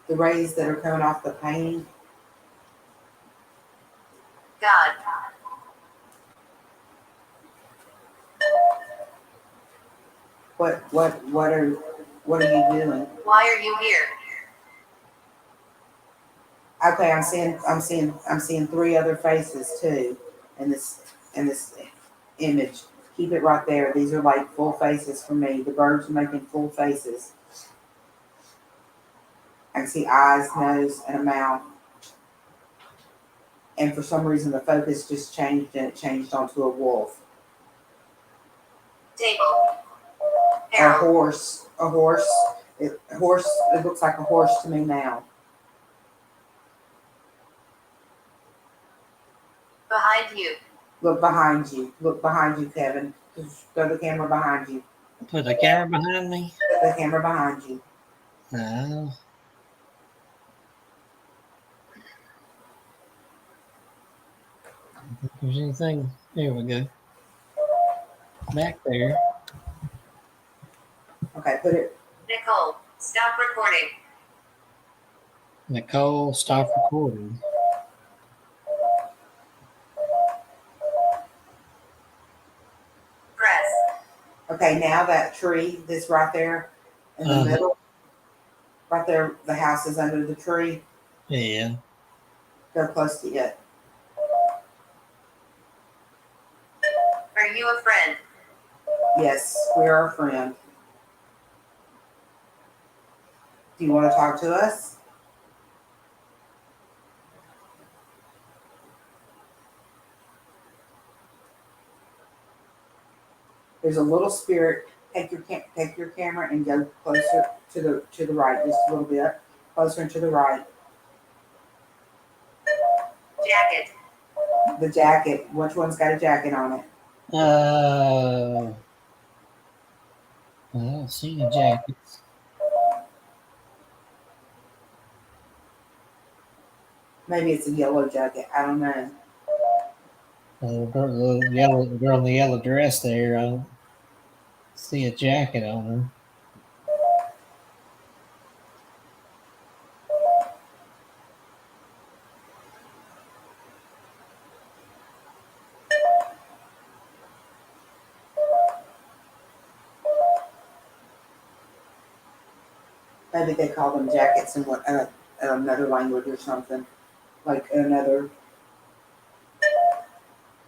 S3: The rays that are coming off the painting.
S5: God.
S3: What are you doing?
S5: Why are you here?
S3: Okay, I'm seeing three other faces too in this image. Keep it right there. These are like full faces for me. The birds are making full faces. I can see eyes, nose, and a mouth. And for some reason the focus just changed and it changed onto a wolf.
S5: Table.
S3: A
S5: Arrow.
S3: horse. A horse. It looks like a horse to me now.
S5: Behind you.
S3: Look behind you. Look behind you, Kevin. Just throw the camera behind you.
S2: Put the camera behind me?
S3: Put the camera behind you.
S2: No. I don't think there's anything. There we go. Back there.
S3: Okay, put it.
S5: Nicole. Stop recording.
S2: Nicole, stop recording.
S5: Press.
S3: Okay, now that tree, this right there in the middle, right there, the house is under the tree.
S2: Yeah.
S3: Go close to it.
S5: Are you a friend?
S3: Yes, we are a friend. Do you want to talk to us? There's a little spirit. Take your camera and go closer to the right, just a little bit closer and to the right.
S5: Jacket.
S3: The jacket. Which one's got a jacket on it?
S2: I don't see the jackets.
S3: Maybe it's a yellow jacket. I don't know.
S2: The girl in the yellow dress there, I don't see a jacket on her.
S3: Maybe they call them jackets in another language or something, like another.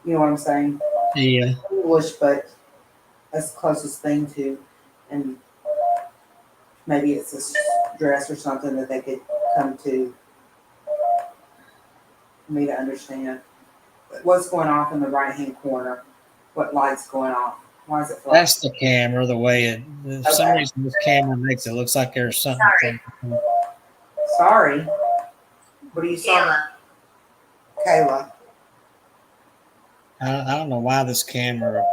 S3: You know what I'm saying?
S2: Yeah.
S3: English, but That's the closest thing to, and maybe it's a dress or something that they could come to for me to understand. But what's going off in the right hand corner? What light's going off? Why is it flashing?
S2: That's the camera. The way it, for some
S3: Okay.
S2: reason, this camera makes it looks like there's something.
S5: Sorry.
S3: Sorry. What are you saying?
S5: Kayla.
S3: Kayla.
S2: I don't know why this camera.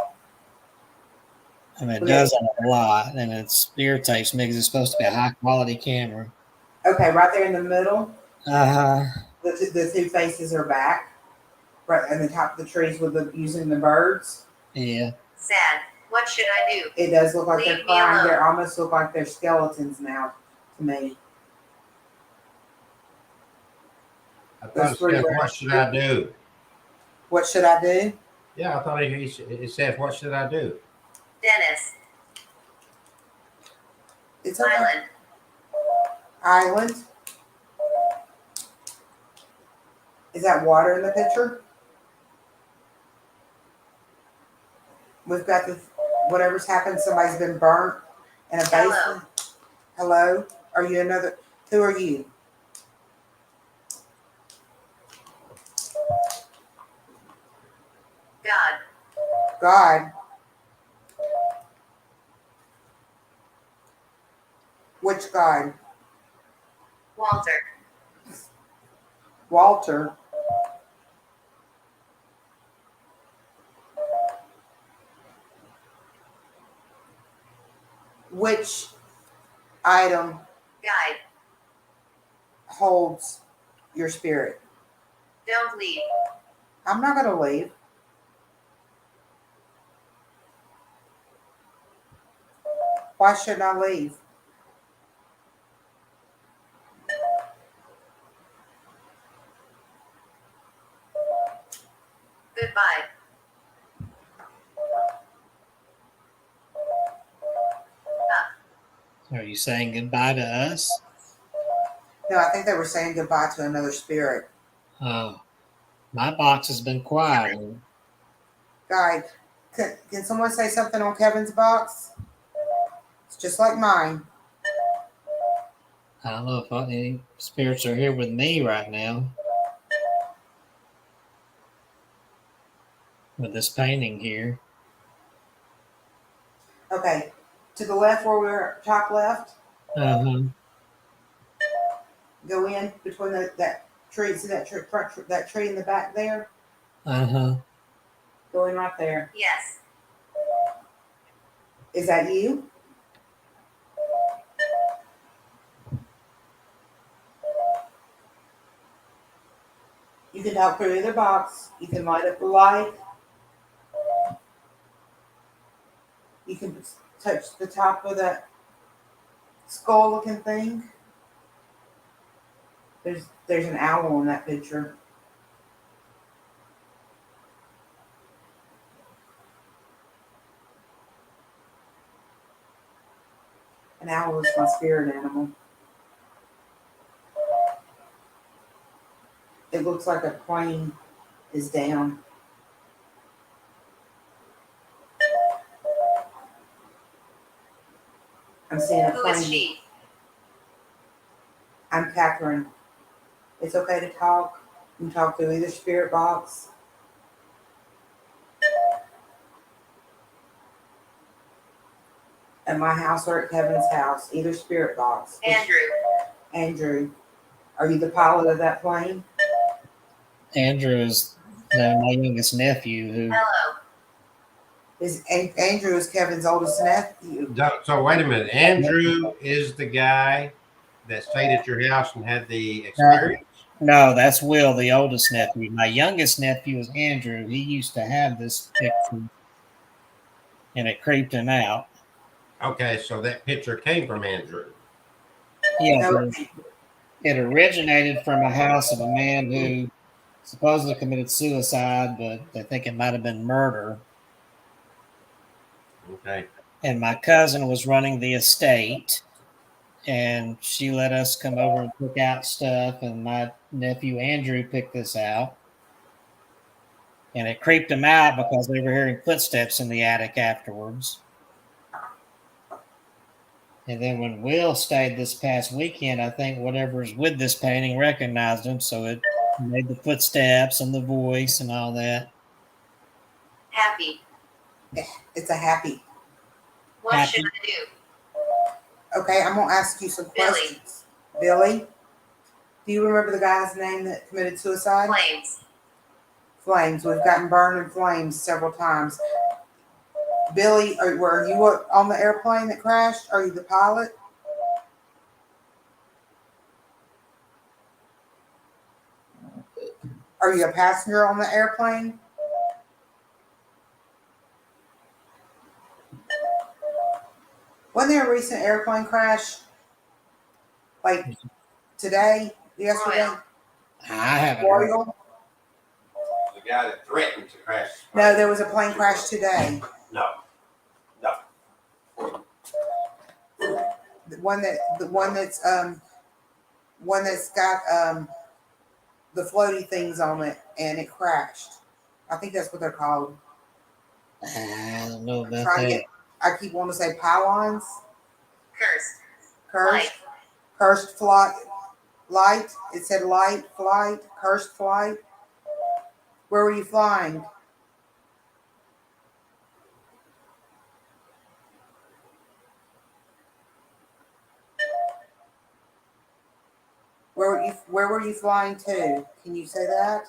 S2: I mean, it
S3: Okay.
S2: does that a lot, and it irritates me because it's supposed to be a high quality camera.
S3: Okay, right there in the middle,
S2: Uh huh.
S3: the two faces are back. Right in the top of the trees with using the birds.
S2: Yeah.
S5: Sad. What should I do?
S3: It does look like
S5: Leave
S3: they're
S5: me
S3: crying.
S5: alone.
S3: They almost look like they're skeletons now to me.
S1: I thought
S3: Those
S1: it
S3: three
S1: said,
S3: were-
S1: what should I do?
S3: What should I do?
S1: Yeah, I thought it said, what should I do?
S5: Dennis.
S3: It's okay.
S5: Island.
S3: Island. Is that water in the picture? We've got the whatever's happened. Somebody's been burnt in a
S5: Hello.
S3: basement. Hello. Are you another? Who are you?
S5: God.
S3: God. Which God?
S5: Walter.
S3: Walter. Which item
S5: Guide.
S3: holds your spirit?
S5: Don't leave.
S3: I'm not going to leave. Why shouldn't I leave?
S5: Goodbye.
S2: Are you saying goodbye to us?
S3: No, I think they were saying goodbye to another spirit.
S2: Oh, my box has been quiet.
S3: Guy, can someone say something on Kevin's box? It's just like mine.
S2: I don't know if any spirits are here with me right now. With this painting here.
S3: Okay, to the left where we're top left,
S2: Uh-huh.
S3: go in between that tree. See that tree, that tree in the back there?
S2: Uh-huh.
S3: Go in right there.
S5: Yes.
S3: Is that you? You can talk through either box. You can light up the light. You can touch the top of that skull looking thing. There's an owl in that picture. An owl is my spirit animal. It looks like a plane is down. I'm seeing a
S5: Who is
S3: plane.
S5: she?
S3: I'm Catherine. It's okay to talk. You can talk through either spirit box. At my house or at Kevin's house, either spirit box.
S5: Andrew.
S3: Andrew, are you the pilot of that plane?
S2: Andrew is my youngest nephew who
S5: Hello.
S3: Andrew is Kevin's oldest nephew.
S1: So wait a minute. Andrew is the guy that stayed at your house and had the experience?
S2: no, that's Will, the oldest nephew. My youngest nephew is Andrew. He used to have this picture and it creeped him out.
S1: Okay, so that picture came from Andrew.
S2: Yeah,
S3: No,
S2: it originated from a house of a man who supposedly committed suicide, but they think it might have been murder.
S1: Okay.
S2: And my cousin was running the estate, and she let us come over and pick out stuff. And my nephew Andrew picked this out, and it creeped him out because they were hearing footsteps in the attic afterwards. And then when Will stayed this past weekend, I think whatever's with this painting recognized him, so it made the footsteps and the voice and all that.
S5: Happy.
S3: It's a happy.
S5: What
S2: Happy.
S5: should I do?
S3: Okay, I'm gonna ask you some
S5: Billy.
S3: questions. Billy, do you remember the guy's name that committed suicide?
S5: Flames.
S3: Flames. We've gotten burned in flames several times. Billy, were you on the airplane that crashed? Are you the pilot? Are you a passenger on the airplane? Wasn't there a recent airplane crash? Like today? Yesterday?
S5: Royal.
S2: I haven't heard.
S3: Royal?
S1: The guy that threatened to crash. the
S3: No,
S1: plane.
S3: there was a plane crash today.
S1: No.
S3: The one that's got the floaty things on it and it crashed. I think that's what they're called.
S2: I don't know about
S3: Trying to
S2: that.
S3: get, I keep wanting to say pylons.
S5: Cursed.
S3: Cursed.
S5: Light.
S3: Cursed flight. Light. It said light, flight, cursed flight. Where were you flying? Where were you flying to? Can you say that?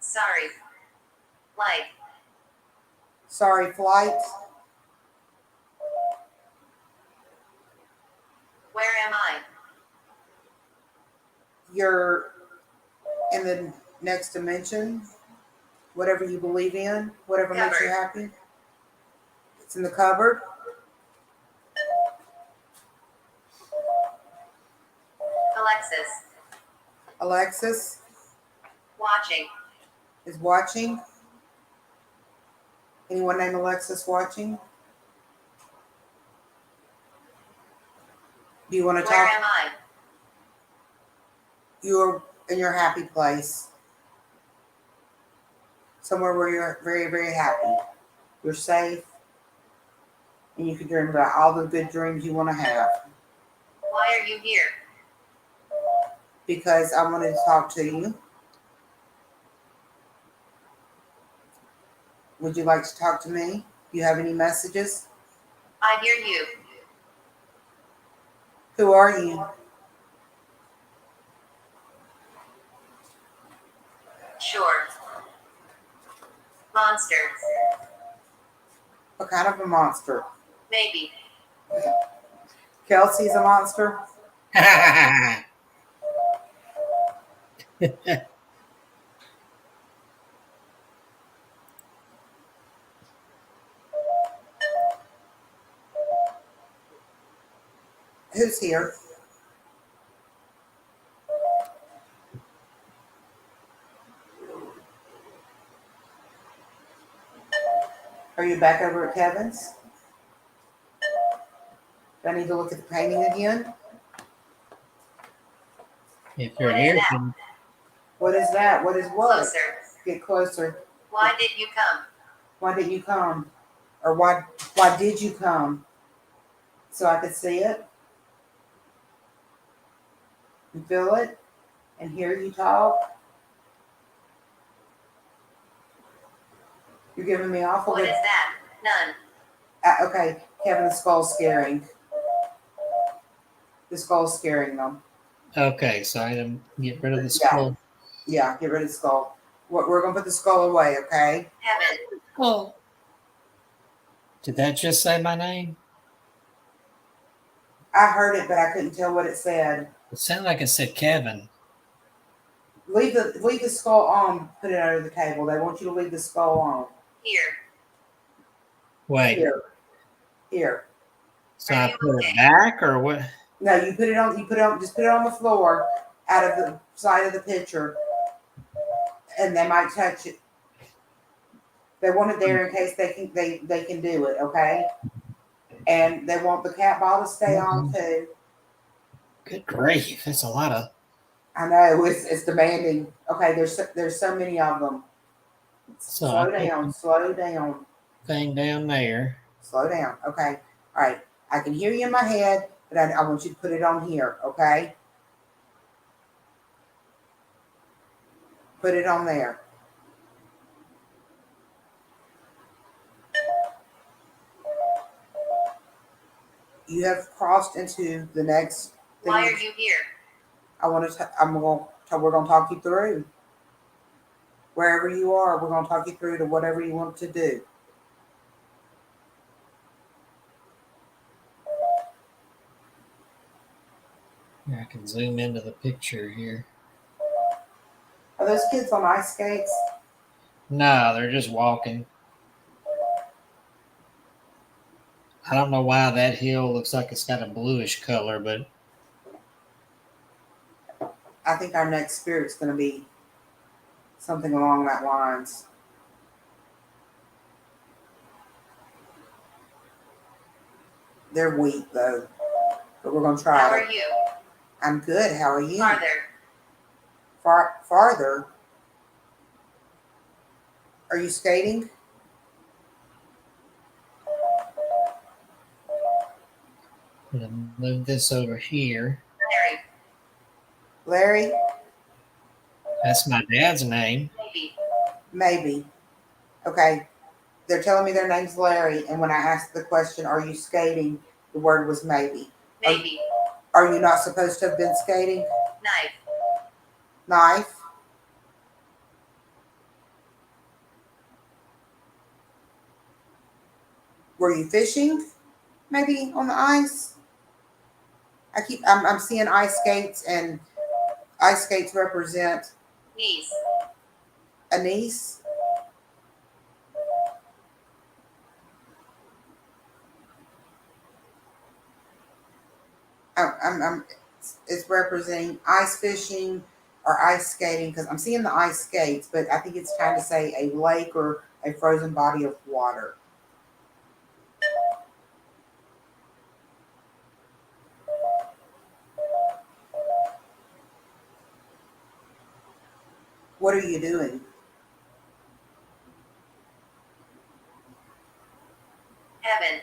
S5: Sorry. Light.
S3: Sorry, flight.
S5: Where am I?
S3: You're in the next dimension. Whatever you believe in, whatever makes you happy. It's in the cupboard.
S5: Alexis.
S3: Alexis
S5: Watching.
S3: is watching. Anyone named Alexis watching? Do you want to
S5: Where
S3: talk?
S5: am I?
S3: You're in your happy place. Somewhere where you're very, very happy. You're safe. And you can dream about all the good dreams you want to have.
S5: Why are you here?
S3: Because I wanted to talk to you. Would you like to talk to me? Do you have any messages?
S5: I hear you.
S3: Who are you?
S5: Sure. Monster.
S3: What kind of a monster?
S5: Maybe.
S3: Kelsey's a monster? Who's here? Are you back over at Kevin's? Do I need to look at the painting again?
S2: If you're here, then
S3: What is that? What is what?
S5: Closer.
S3: Get closer.
S5: Why did you come?
S3: Why didn't you come? Or why did you come? So I could see it and feel it and hear you talk. You're giving me awful
S5: What
S3: good.
S5: is that? None.
S3: Okay, Kevin, the skull's scaring. The skull's scaring them.
S2: okay, so I didn't get rid of the
S3: Yeah.
S2: skull.
S3: Yeah, get rid of the skull. We're gonna put the skull away, okay?
S5: Heaven.
S2: Oh, did that just say my name?
S3: I heard it, but I couldn't tell what it said.
S2: It sounded like it said Kevin.
S3: Leave the skull on. Put it under the table. They want you to leave the skull on.
S5: Here.
S2: Wait,
S3: Here.
S2: so I put it back or what?
S3: No, you put it on. Just put it on the floor, out of the side of the picture, and they might touch it. They want it there in case they can do it. Okay. And they want the cat ball to stay on too.
S2: Good grief, that's a lot of.
S3: I know it's demanding. Okay, there's so many of them.
S2: So
S3: Slow
S2: I put
S3: down. Slow down.
S2: thing down there.
S3: Slow down. Okay. All right. I can hear you in my head, but I want you to put it on here, okay? Put it on there. You have crossed into the next thing.
S5: Why are you here?
S3: We're going to talk you through. Wherever you are, we're going to talk you through to whatever you want to do.
S2: I can zoom into the picture here.
S3: Are those kids on ice skates?
S2: No, they're just walking. I don't know why that hill looks like it's got a bluish color, but
S3: I think our next spirit's going to be something along that lines. They're weak though, but we're going to try
S5: How
S3: it.
S5: are you?
S3: I'm good. How are you?
S5: Farther.
S3: Farther. Are you skating?
S2: I'm gonna move this over here.
S5: Larry.
S3: Larry?
S2: That's my dad's name.
S5: Maybe.
S3: Maybe. Okay. They're telling me their name's Larry, and when I asked the question, are you skating? The word was maybe.
S5: Maybe.
S3: Are you not supposed to have been skating?
S5: Knife.
S3: Knife? Were you fishing? Maybe on the ice? I'm seeing ice skates, and ice skates represent
S5: Niece.
S3: a niece. It's representing ice fishing or ice skating because I'm seeing the ice skates, but I think it's trying to say a lake or a frozen body of water. What are you doing?
S5: Heaven.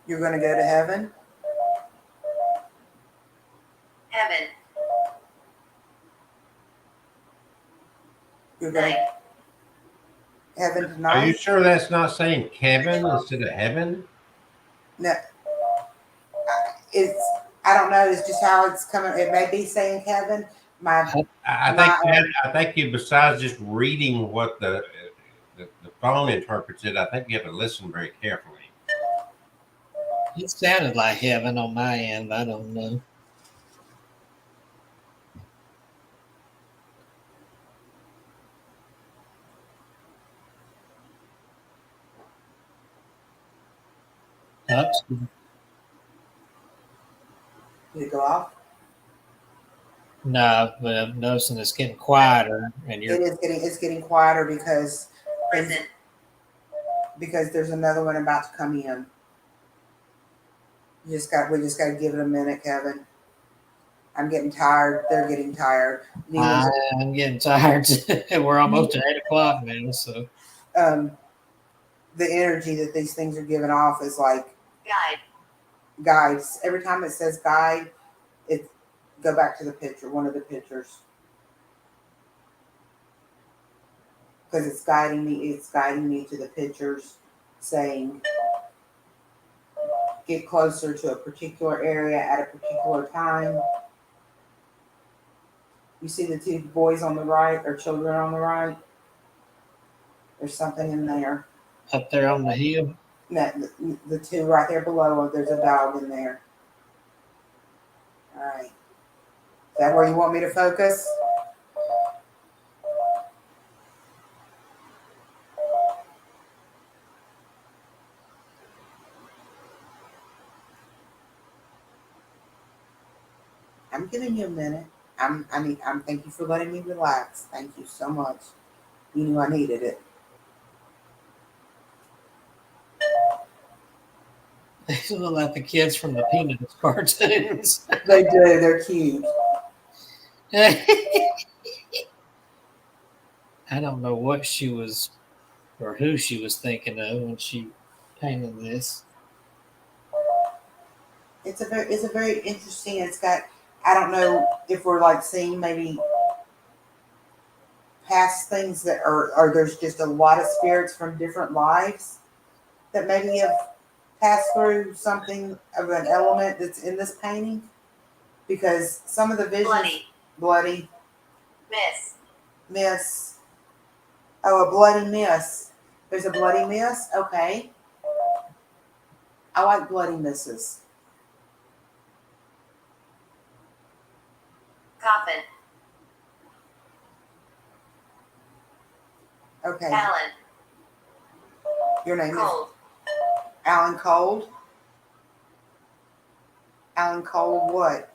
S3: You're going to go to heaven?
S5: Heaven.
S3: You're going
S5: Night.
S3: to heaven
S1: Are you
S3: tonight?
S1: sure that's not saying Kevin instead of heaven?
S3: No. It's, I don't know. It's just how it's coming. It may be saying heaven.
S1: I think you, besides just reading what the phone interprets it, I think you have to listen very carefully.
S2: It sounded like heaven on my end. I don't know. Oops.
S3: Did it go off?
S2: No, but I'm noticing it's getting quieter, and you're
S3: It's getting quieter because
S5: Prison.
S3: there's another one about to come in. We just got to give it a minute, Kevin. I'm getting tired. They're getting tired.
S2: I'm getting tired. We're almost at 8 o'clock now, so
S3: The energy that these things are giving off is like
S5: Guide.
S3: guides. Every time it says guide, it go back to the picture, one of the pictures, because it's guiding me. It's guiding me to the pictures, saying get closer to a particular area at a particular time. You see the two boys on the right, or children on the right. There's something in there.
S2: up there on the hill.
S3: No, the two right there below. There's a dog in there. All right. Is that where you want me to focus? I'm giving you a minute. I'm thank you for letting me relax. Thank you so much. You knew I needed it.
S2: They look like the kids from the Peanuts cartoons.
S3: They do. They're cute.
S2: I don't know what she was or who she was thinking of when she painted this.
S3: it's a very interesting. It's got, I don't know if we're like seeing maybe past things that are, or there's just a lot of spirits from different lives that maybe have passed through something of an element that's in this painting, because some of the visions, bloody miss. Oh, a bloody miss. There's a bloody miss. Okay, I like bloody misses.
S5: Coffin.
S3: Okay,
S5: Alan.
S3: your name is
S5: Cold.
S3: Alan Cold. Alan Cold what?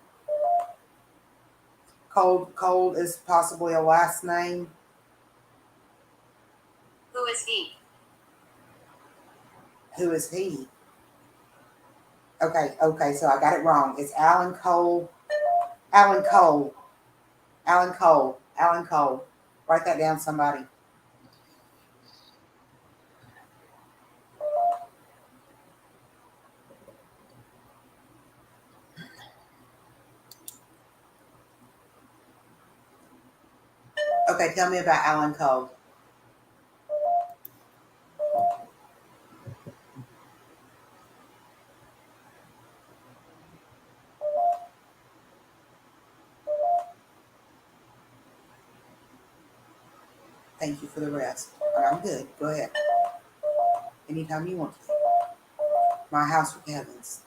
S3: Cold is possibly a last name.
S5: Who is he?
S3: Who is he? Okay, so I got it wrong. It's Alan Cole. Alan Cole. Alan Cole. Alan Cole. Write that down, somebody. Okay, tell me about Alan Cole. Thank you for the rest. I'm good. Go ahead. Anytime you want to. My house with heavens.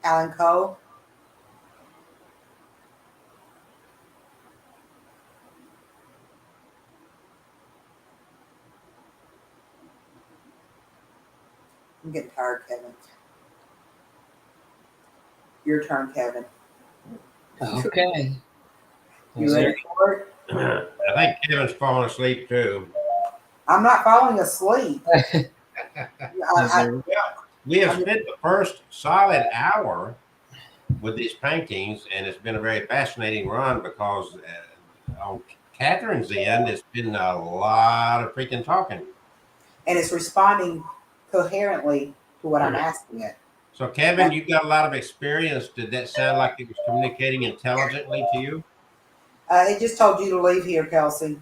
S3: Alan Cole. I'm getting tired, Kevin. Your turn, Kevin.
S2: Okay.
S3: You ready for it?
S1: I think Kevin's falling asleep too.
S3: I'm not falling asleep.
S1: We have spent the first solid hour with these paintings, and it's been a very fascinating run because on Catherine's end, it's been a lot of freaking talking.
S3: And it's responding coherently to what I'm asking it.
S1: So, Kevin, you've got a lot of experience. Did that sound like it was communicating intelligently to you?
S3: It just told you to leave here, Kelsey.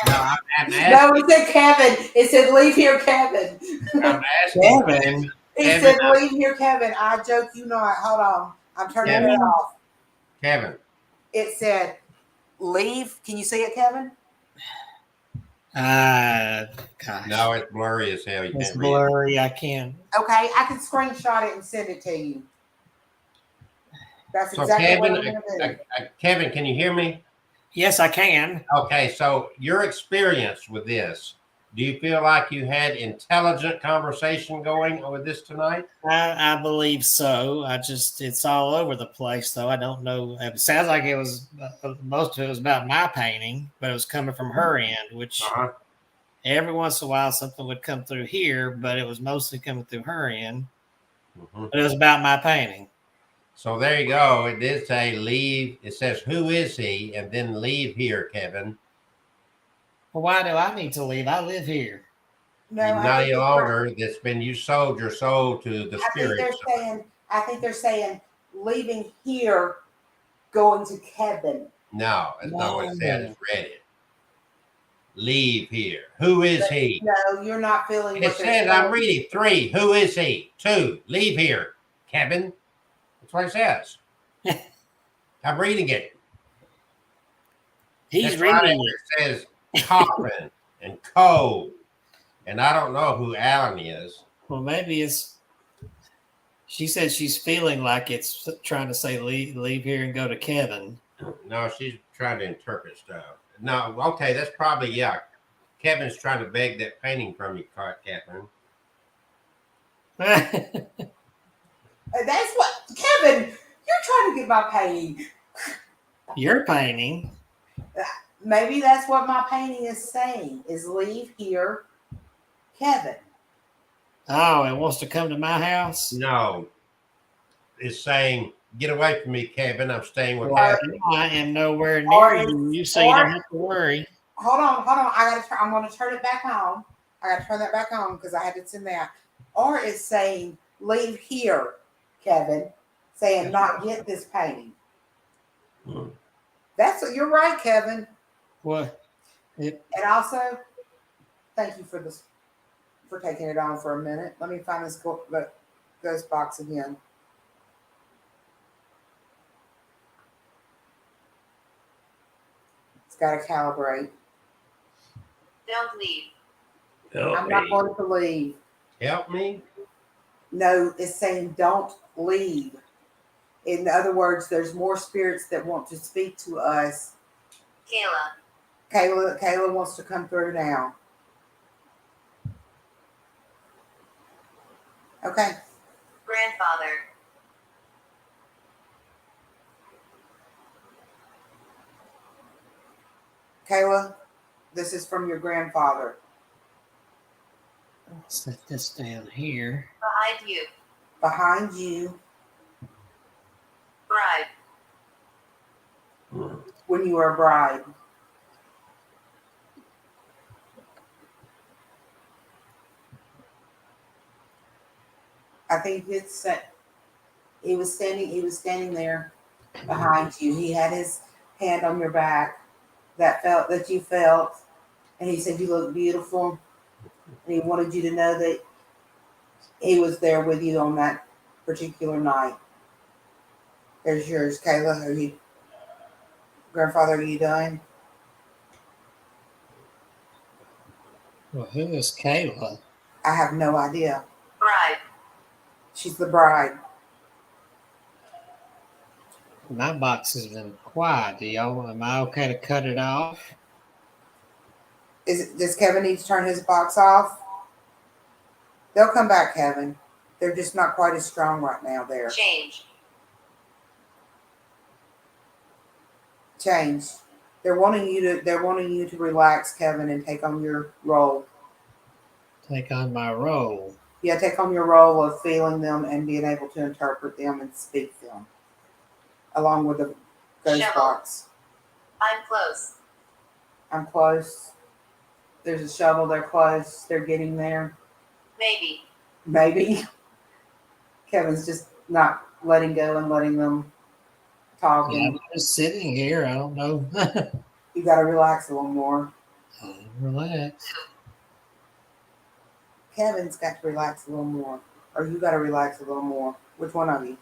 S1: No, I'm asking.
S3: No, it said Kevin. It said leave here, Kevin.
S1: I'm asking.
S2: Kevin.
S3: It said leave here, Kevin. I joke you not. Hold on. I'm turning
S1: Kevin.
S3: it off.
S1: Kevin.
S3: It said leave. Can you see it, Kevin?
S2: Gosh.
S1: No, it's blurry as hell. You
S2: It's
S1: can't read it.
S2: blurry. I can't.
S3: Okay, I can screenshot it and send it to you. That's
S1: So,
S3: exactly what
S1: Kevin,
S3: I'm going to do.
S1: Kevin, can you hear me?
S2: Yes, I can.
S1: Okay, so your experience with this, do you feel like you had intelligent conversation going with this tonight?
S2: I believe so. It's all over the place, though. I don't know. It sounds like it was most of it was about my painting, but it was coming from her end, which
S1: Uh-huh.
S2: every once in a while something would come through here, but it was mostly coming through her end.
S1: Mhm.
S2: But it was about my painting.
S1: So there you go. It did say leave. It says, who is he? And then leave here, Kevin.
S2: Well, why do I need to leave? I live here.
S3: No,
S1: You're
S3: I
S1: not
S3: think
S1: any longer. That's been, you sold your soul to the spirit.
S3: I think they're saying leaving here, going to Kevin.
S1: No, that's not what it said. It's read it. Leave here. Who is he?
S3: No, you're not feeling
S1: It
S3: what they're
S1: says, I'm
S3: saying.
S1: reading 3. Who is he? 2. Leave here, Kevin. That's what it says. I'm reading it.
S2: He's
S1: That's right.
S2: reading
S1: It says Coffin and Cole. And I don't know who Alan is.
S2: Well, maybe it's. She said she's feeling like it's trying to say leave here and go to Kevin.
S1: No, she's trying to interpret stuff. No, okay, that's probably, yeah. Kevin's trying to beg that painting from you, Catherine.
S3: That's what, Kevin, you're trying to get my painting.
S2: Your painting.
S3: Maybe that's what my painting is saying, is leave here, Kevin.
S2: Oh, it wants to come to my house?
S1: No, it's saying Get away from me, Kevin. I'm staying with
S2: Well,
S1: Heather.
S2: I am nowhere
S3: Or
S2: near
S3: it's-
S2: you, so you
S3: or-
S2: don't have to worry.
S3: Hold on. I'm gonna turn it back on. I gotta turn that back on because I had to send that. Or it's saying leave here, Kevin. Saying not get this painting.
S1: Hmm.
S3: You're right, Kevin.
S2: What?
S3: And also, thank you for taking it on for a minute. Let me find this ghost box again. It's got to calibrate.
S5: Don't leave.
S1: Help
S3: I'm not
S1: me.
S3: going to leave.
S1: Help me.
S3: No, it's saying don't leave. In other words, there's more spirits that want to speak to us.
S5: Kayla.
S3: Kayla wants to come through now. Okay.
S5: Grandfather.
S3: Kayla, this is from your grandfather.
S2: Set this down here.
S5: Behind you.
S3: Behind you,
S5: Bride.
S1: Hmm.
S3: when you were a bride. I think he was standing there behind you. He had his hand on your back that you felt, and he said you look beautiful, and he wanted you to know that he was there with you on that particular night. There's yours, Kayla. Grandfather, are you done?
S2: Well, who is Kayla?
S3: I have no idea.
S5: Bride.
S3: She's the bride.
S2: My box has been quiet. Am I okay to cut it off?
S3: Does Kevin need to turn his box off? They'll come back, Kevin. They're just not quite as strong right now there.
S5: Change.
S3: Change. They're wanting you to relax, Kevin, and take on your role.
S2: Take on my role.
S3: Yeah, take on your role of feeling them and being able to interpret them and speak them. Along with the ghost
S5: Shovel.
S3: box.
S5: I'm close.
S3: I'm close. There's a shovel, they're close. They're getting there.
S5: Maybe.
S3: Maybe. Kevin's just not letting go and letting them talk.
S2: Yeah,
S3: And
S2: I'm just sitting here. I don't know.
S3: you got to relax a little more.
S2: Relax.
S3: Kevin's got to relax a little more. Or you got to relax a little more. Which one of you?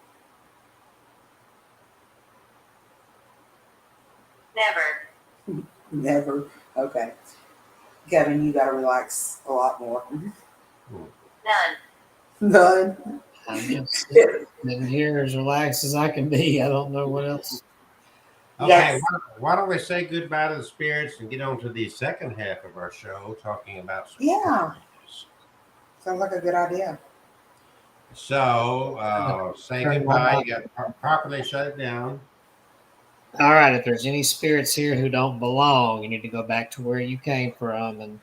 S5: Never.
S3: Never. Okay. Kevin, you got to relax a lot more.
S5: None.
S3: None.
S2: I'm just sitting here as relaxed as I can be. I don't know what else.
S1: Okay,
S3: Yes.
S1: why don't we say goodbye to the spirits and get on to the second half of our show, talking about
S3: Yeah. Sounds like a good idea.
S1: So, say
S2: Turn
S1: goodbye.
S2: my-
S1: You got to properly shut it down.
S2: All right, if there's any spirits here who don't belong, you need to go back to where you came from. And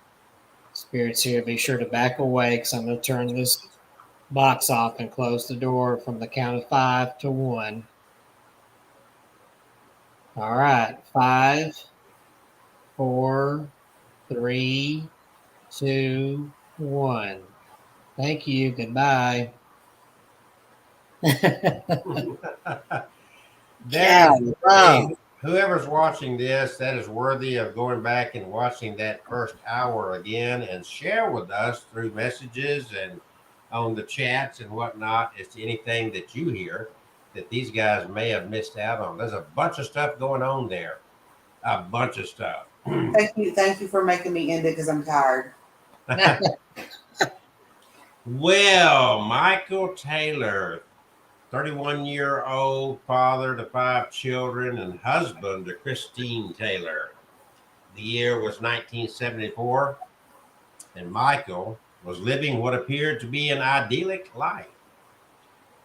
S2: spirits here, be sure to back away because I'm going to turn this box off and close the door from the count of 5 to 1. All right, 5, 4, 3, 2, 1. Thank you. Goodbye.
S1: There,
S2: wow.
S1: whoever's watching this, that is worthy of going back and watching that first hour again and share with us through messages and on the chats and whatnot as to anything that you hear that these guys may have missed out on. There's a bunch of stuff going on there. A bunch of stuff.
S3: Thank you for making me end it because I'm tired.
S1: Well, Michael Taylor, 31-year-old father to 5 children and husband to Christine Taylor. The year was 1974, and Michael was living what appeared to be an idyllic life.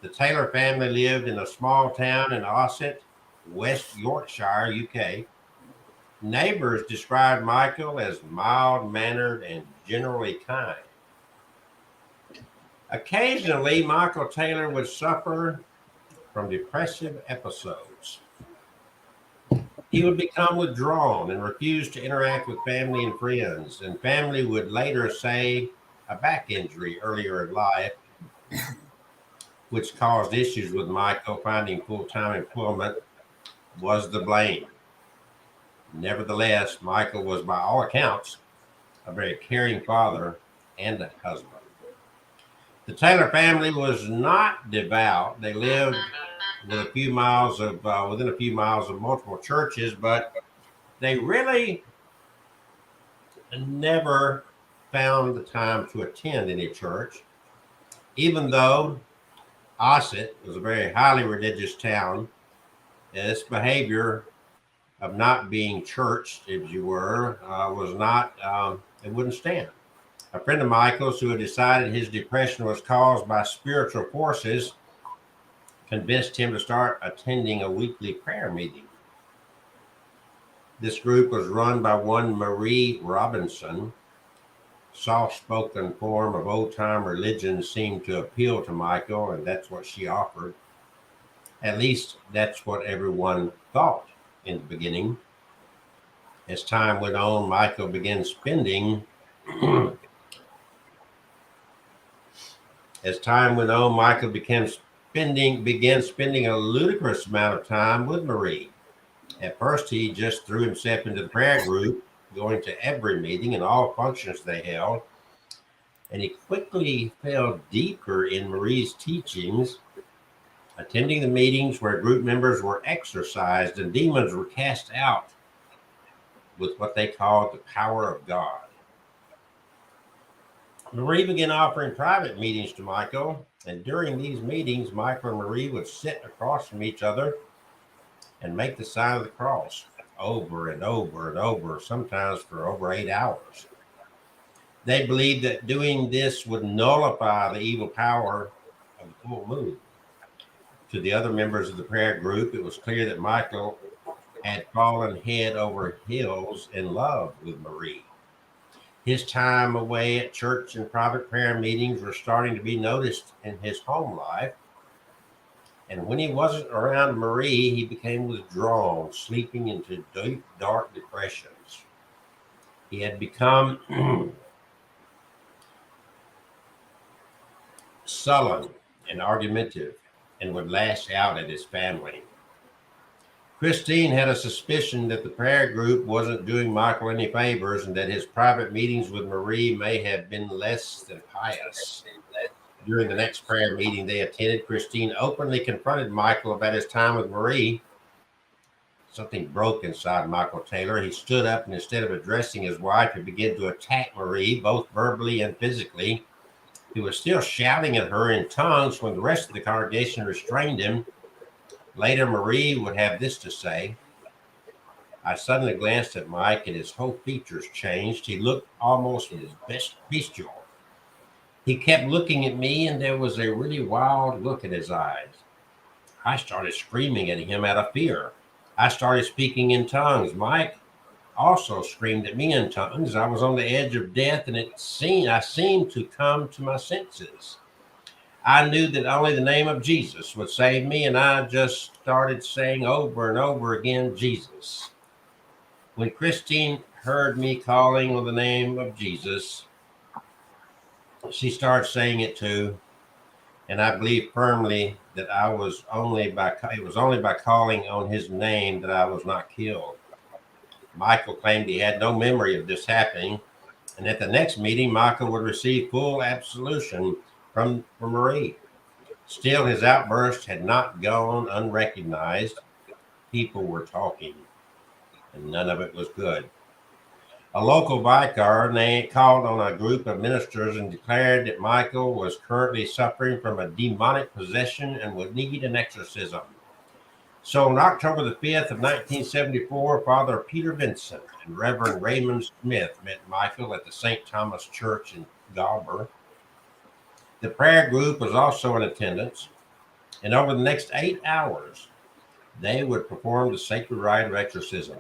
S1: The Taylor family lived in a small town in Ossett, West Yorkshire, UK. Neighbors described Michael as mild-mannered and generally kind. Occasionally, Michael Taylor would suffer from depressive episodes. He would become withdrawn and refuse to interact with family and friends, and family would later say a back injury earlier in life, which caused issues with Michael finding full-time employment, was the blame. Nevertheless, Michael was, by all accounts, a very caring father and a husband. The Taylor family was not devout. They lived within a few miles of multiple churches, but they really never found the time to attend any church, even though Ossett was a very highly religious town. This behavior of not being churched, if you were, was not, it wouldn't stand. A friend of Michael's who had decided his depression was caused by spiritual forces convinced him to start attending a weekly prayer meeting. This group was run by one Marie Robinson. Soft-spoken form of old-time religion seemed to appeal to Michael, and that's what she offered. At least that's what everyone thought in the beginning. As time went on, Michael began spending began spending a ludicrous amount of time with Marie. At first, he just threw himself into the prayer group, going to every meeting and all functions they held. And he quickly fell deeper in Marie's teachings, attending the meetings where group members were exorcised and demons were cast out with what they called the power of God. Marie began offering private meetings to Michael, and during these meetings, Michael and Marie would sit across from each other and make the sign of the cross over and over and over, sometimes for over 8 hours. They believed that doing this would nullify the evil power of the full moon. To the other members of the prayer group, it was clear that Michael had fallen head over heels in love with Marie. His time away at church and private prayer meetings were starting to be noticed in his home life. And when he wasn't around Marie, he became withdrawn, sleeping into deep, dark depressions. He had become sullen and argumentative and would lash out at his family. Christine had a suspicion that the prayer group wasn't doing Michael any favors and that his private meetings with Marie may have been less than pious. During the next prayer meeting they attended, Christine openly confronted Michael about his time with Marie. Something broke inside Michael Taylor. He stood up and instead of addressing his wife, he began to attack Marie, both verbally and physically. He was still shouting at her in tongues when the rest of the congregation restrained him. Later, Marie would have this to say: I suddenly glanced at Mike and his whole features changed. He looked almost bestial. He kept looking at me and there was a really wild look in his eyes. I started screaming at him out of fear. I started speaking in tongues. Mike also screamed at me in tongues. I was on the edge of death and I seemed to come to my senses. I knew that only the name of Jesus would save me, and I just started saying over and over again, Jesus. When Christine heard me calling on the name of Jesus, she started saying it too, and I believe firmly that it was only by calling on his name that I was not killed. Michael claimed he had no memory of this happening, and at the next meeting, Michael would receive full absolution from Marie. Still, his outburst had not gone unrecognized. People were talking, and none of it was good. A local vicar called on a group of ministers and declared that Michael was currently suffering from a demonic possession and would need an exorcism. So on October the 5th of 1974, Father Peter Vincent and Reverend Raymond Smith met Michael at the St. Thomas Church in Galber. The prayer group was also in attendance, and over the next 8 hours, they would perform the sacred rite of exorcism.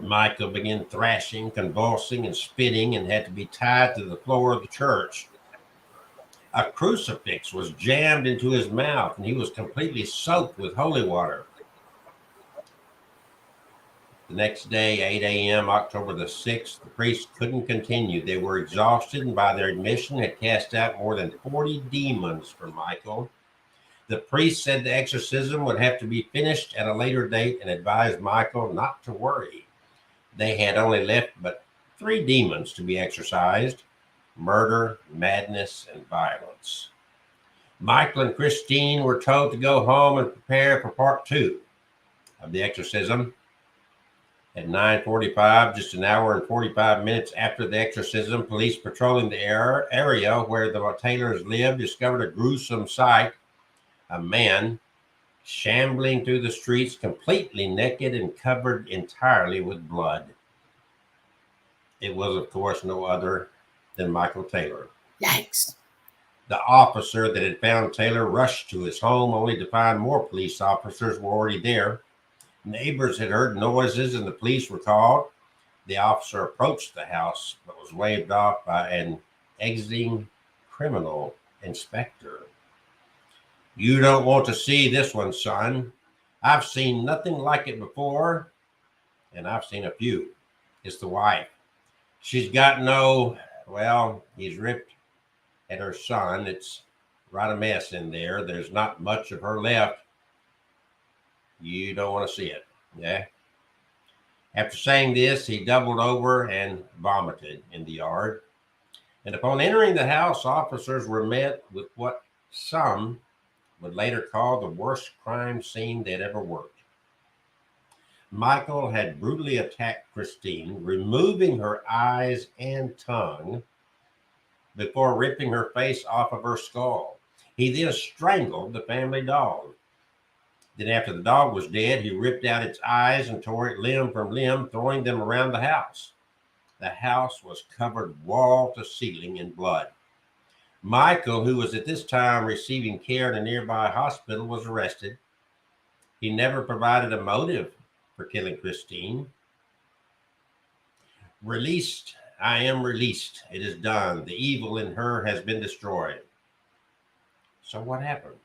S1: Michael began thrashing, convulsing, and spitting and had to be tied to the floor of the church. A crucifix was jammed into his mouth, and he was completely soaked with holy water. The next day, 8 a.m., October the 6th, the priests couldn't continue. They were exhausted and by their admission had cast out more than 40 demons from Michael. The priest said the exorcism would have to be finished at a later date and advised Michael not to worry. They had only left but 3 demons to be exorcised: murder, madness, and violence. Michael and Christine were told to go home and prepare for part 2 of the exorcism. At 9:45, just an hour and 45 minutes after the exorcism, police patrolling the area where the Taylors lived discovered a gruesome sight: a man shambling through the streets, completely naked and covered entirely with blood. It was, of course, no other than Michael Taylor.
S2: Yikes.
S1: The officer that had found Taylor rushed to his home, only to find more police officers were already there. Neighbors had heard noises and the police were called. The officer approached the house but was waved off by an exiting criminal inspector. "You don't want to see this one, son. I've seen nothing like it before, and I've seen a few. It's the wife. She's got he's ripped at her son. It's right a mess in there. There's not much of her left. You don't want to see it." Yeah. After saying this, he doubled over and vomited in the yard. And upon entering the house, officers were met with what some would later call the worst crime scene they'd ever worked. Michael had brutally attacked Christine, removing her eyes and tongue before ripping her face off of her skull. He then strangled the family dog. Then, after the dog was dead, he ripped out its eyes and tore it limb from limb, throwing them around the house. The house was covered wall to ceiling in blood. Michael, who was at this time receiving care in a nearby hospital, was arrested. He never provided a motive for killing Christine. "Released, I am released. It is done. The evil in her has been destroyed." So what happened?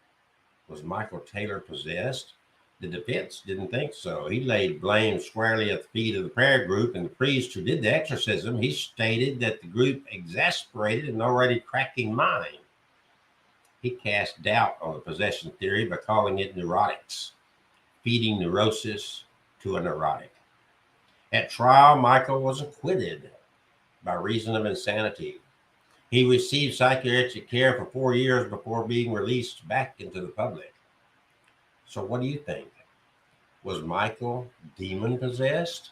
S1: Was Michael Taylor possessed? The defense didn't think so. He laid blame squarely at the feet of the prayer group and the priest who did the exorcism. He stated that the group exasperated an already cracking mind. He cast doubt on the possession theory by calling it neurotics, feeding neurosis to a neurotic. At trial, Michael was acquitted by reason of insanity. He received psychiatric care for 4 years before being released back into the public. So what do you think? Was Michael demon possessed?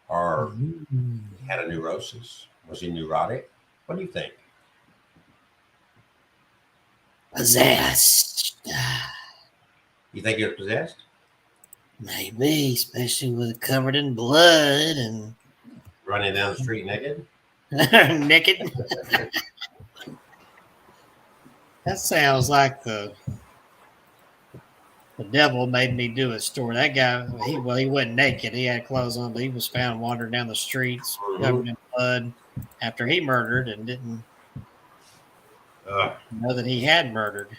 S1: Or had a neurosis? Was he neurotic? What do you think?
S2: Possessed.
S1: You think he was possessed?
S2: Maybe, especially with covered in blood and
S1: Running down the street naked?
S2: naked. That sounds like the devil made me do a story. That guy, he wasn't naked. He had clothes on, but he was found wandering down the streets covered in blood after he murdered and didn't know that he had murdered.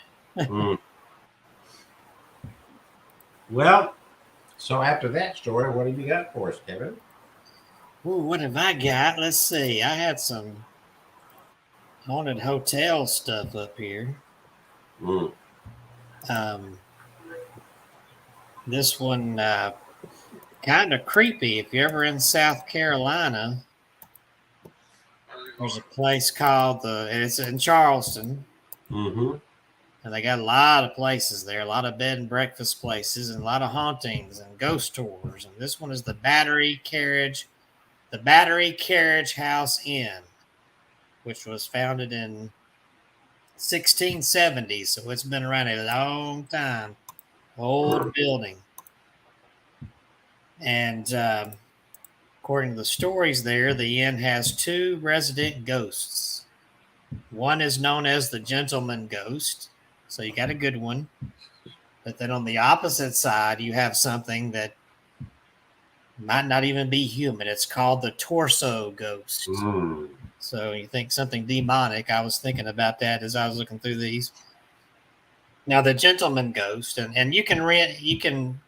S1: Well, so after that story, what have you got for us, Kevin?
S2: Ooh, what have I got? Let's see. I had some haunted hotel stuff up here. This one kind of creepy. If you're ever in South Carolina, there's a place called it's in Charleston. And they got a lot of places there, a lot of bed and breakfast places, and a lot of hauntings and ghost tours. And this one is the Battery Carriage House Inn, which was founded in 1670, so it's been around a long time. Old building. And according to the stories there, the inn has 2 resident ghosts. One is known as the Gentleman Ghost, so you got a good one. But then on the opposite side, you have something that might not even be human. It's called the Torso Ghost. So you think something demonic. I was thinking about that as I was looking through these. Now the gentleman ghost, and you can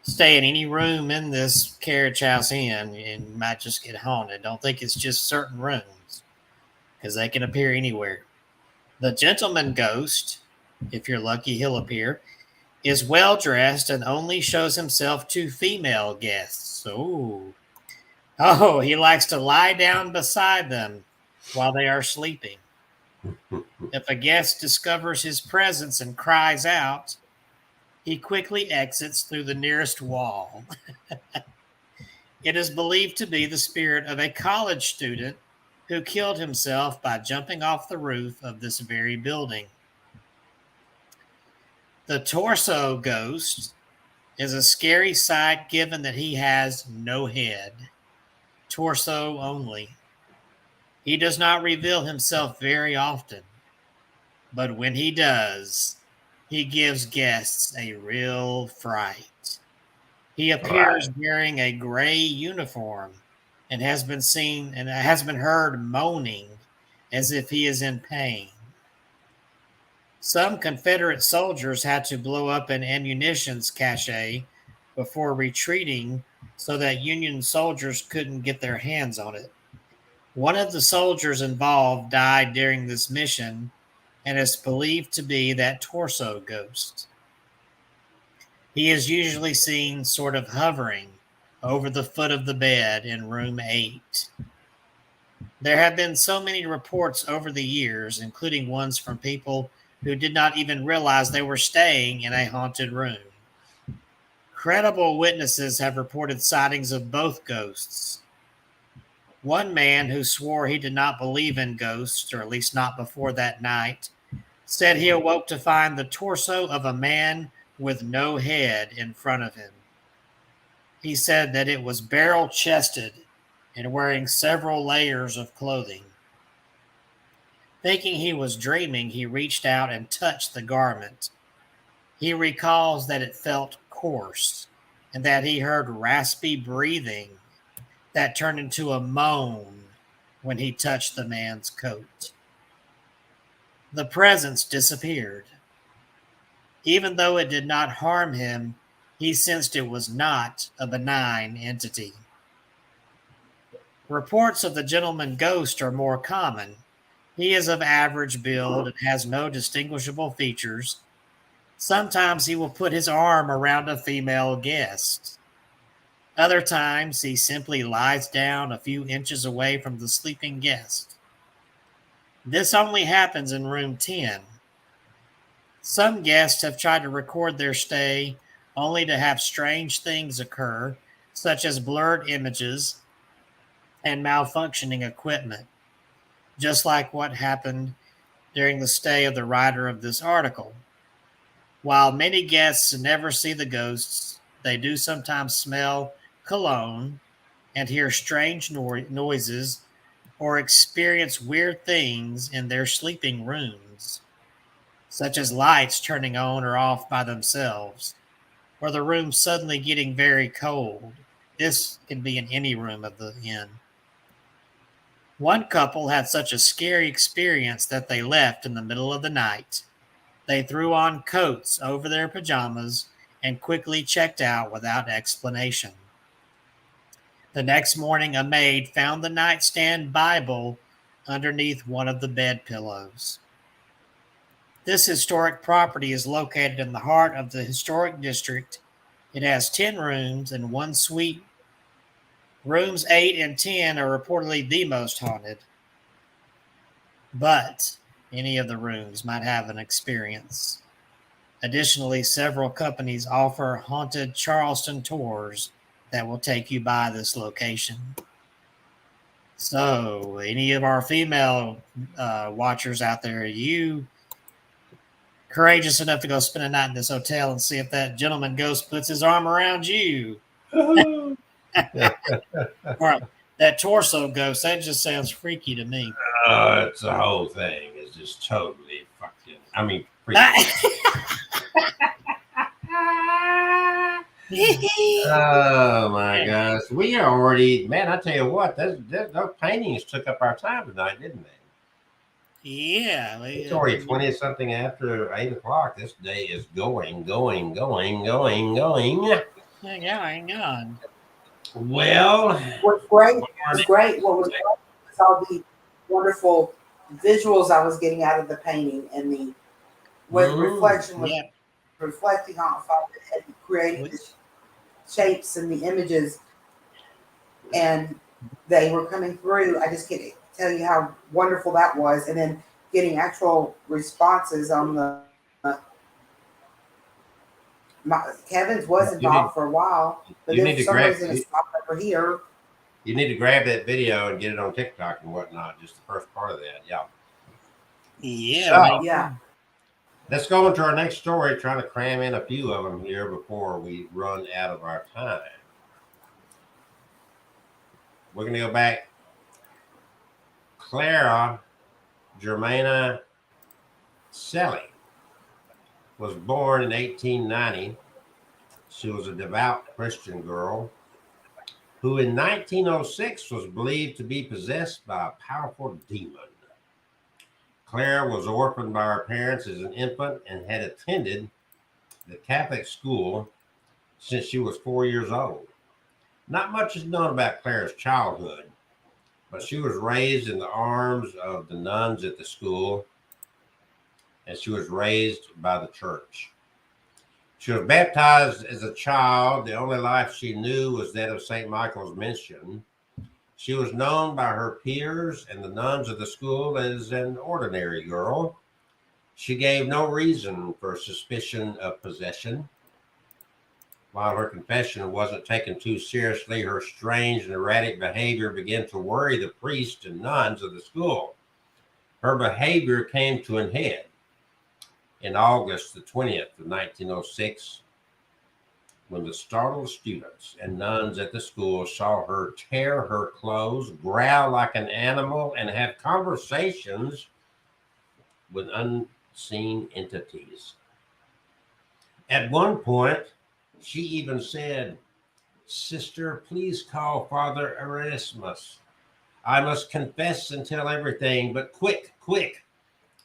S2: stay in any room in this carriage house inn and you might just get haunted. Don't think it's just certain rooms because they can appear anywhere. The gentleman ghost, if you're lucky, he'll appear, is well dressed and only shows himself to female guests. Oh, he likes to lie down beside them while they are sleeping. If a guest discovers his presence and cries out, he quickly exits through the nearest wall. It is believed to be the spirit of a college student who killed himself by jumping off the roof of this very building. The torso ghost is a scary sight given that he has no head, torso only. He does not reveal himself very often, but when he does, he gives guests a real fright. He appears wearing a gray uniform and has been heard moaning as if he is in pain. Some Confederate soldiers had to blow up an ammunitions cache before retreating so that Union soldiers couldn't get their hands on it. One of the soldiers involved died during this mission and is believed to be that torso ghost. He is usually seen sort of hovering over the foot of the bed in room 8. There have been so many reports over the years, including ones from people who did not even realize they were staying in a haunted room. Credible witnesses have reported sightings of both ghosts. One man who swore he did not believe in ghosts, or at least not before that night, said he awoke to find the torso of a man with no head in front of him. He said that it was barrel-chested and wearing several layers of clothing. Thinking he was dreaming, he reached out and touched the garment. He recalls that it felt coarse and that he heard raspy breathing that turned into a moan when he touched the man's coat. The presence disappeared. Even though it did not harm him, he sensed it was not a benign entity. Reports of the gentleman ghost are more common. He is of average build and has no distinguishable features. Sometimes he will put his arm around a female guest. Other times he simply lies down a few inches away from the sleeping guest. This only happens in room 10. Some guests have tried to record their stay only to have strange things occur, such as blurred images and malfunctioning equipment, just like what happened during the stay of the writer of this article. While many guests never see the ghosts, they do sometimes smell cologne and hear strange noises or experience weird things in their sleeping rooms, such as lights turning on or off by themselves, or the room suddenly getting very cold. This can be in any room of the inn. One couple had such a scary experience that they left in the middle of the night. They threw on coats over their pajamas and quickly checked out without explanation. The next morning, a maid found the nightstand Bible underneath one of the bed pillows. This historic property is located in the heart of the historic district. It has 10 rooms and 1 suite. Rooms 8 and 10 are reportedly the most haunted, but any of the rooms might have an experience. Additionally, several companies offer haunted Charleston tours that will take you by this location. So, any of our female watchers out there, are you courageous enough to go spend a night in this hotel and see if that gentleman ghost puts his arm around you? Or that torso ghost, that just sounds freaky to me.
S1: It's the whole thing is just totally fucking. I mean, freaky. Oh my gosh. We are already, man, I tell you what, those paintings took up our time tonight, didn't they?
S2: Yeah.
S1: It's already 20 something after 8 o'clock. This day is going.
S2: Going on.
S1: Well,
S3: What's great was great. What was great was all the wonderful visuals I was getting out of the painting and the what reflection was
S2: Yeah.
S3: reflecting off of it and creating the shapes and the images, and they were coming through. I just can't tell you how wonderful that was, and then getting actual responses on the. Kevin's was involved for a while, but
S1: you
S3: then
S1: need
S3: for
S1: to
S3: some
S1: grab
S3: reason it stopped over here.
S1: you need to grab that video and get it on TikTok and whatnot. Just the first part of that, yeah.
S2: Yeah.
S1: So,
S3: Yeah.
S1: let's go into our next story. Trying to cram in a few of them here before we run out of our time. We're going to go back. Clara Germana Selly was born in 1890. She was a devout Christian girl who in 1906 was believed to be possessed by a powerful demon. Claire was orphaned by her parents as an infant and had attended the Catholic school since she was 4 years old. Not much is known about Claire's childhood, but she was raised in the arms of the nuns at the school, and she was raised by the church. She was baptized as a child. The only life she knew was that of St. Michael's Mission. She was known by her peers and the nuns of the school as an ordinary girl. She gave no reason for suspicion of possession. While her confession wasn't taken too seriously, her strange and erratic behavior began to worry the priests and nuns of the school. Her behavior came to an head in August the 20th of 1906, when the startled students and nuns at the school saw her tear her clothes, growl like an animal, and have conversations with unseen entities. At one point, she even said, "Sister, please call Father Erasmus. I must confess and tell everything, but quick, quick,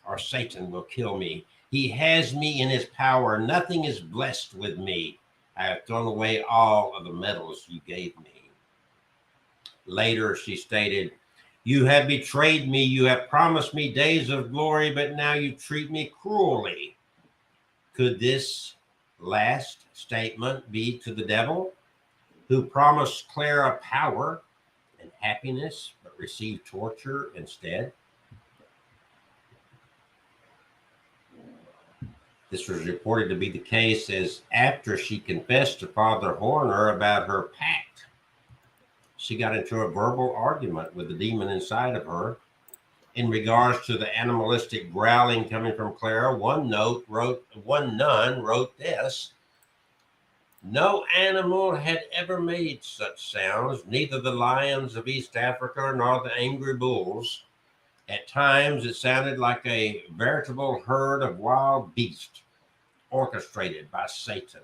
S1: or Satan will kill me. He has me in his power. Nothing is blessed with me. I have thrown away all of the medals you gave me." Later, she stated, "You have betrayed me. You have promised me days of glory, but now you treat me cruelly." Could this last statement be to the devil, who promised Clara power and happiness, but received torture instead? This was reported to be the case, as after she confessed to Father Horner about her pact, she got into a verbal argument with the demon inside of her. In regards to the animalistic growling coming from Clara, one nun wrote this: "No animal had ever made such sounds, neither the lions of East Africa nor the angry bulls. At times, it sounded like a veritable herd of wild beasts, orchestrated by Satan,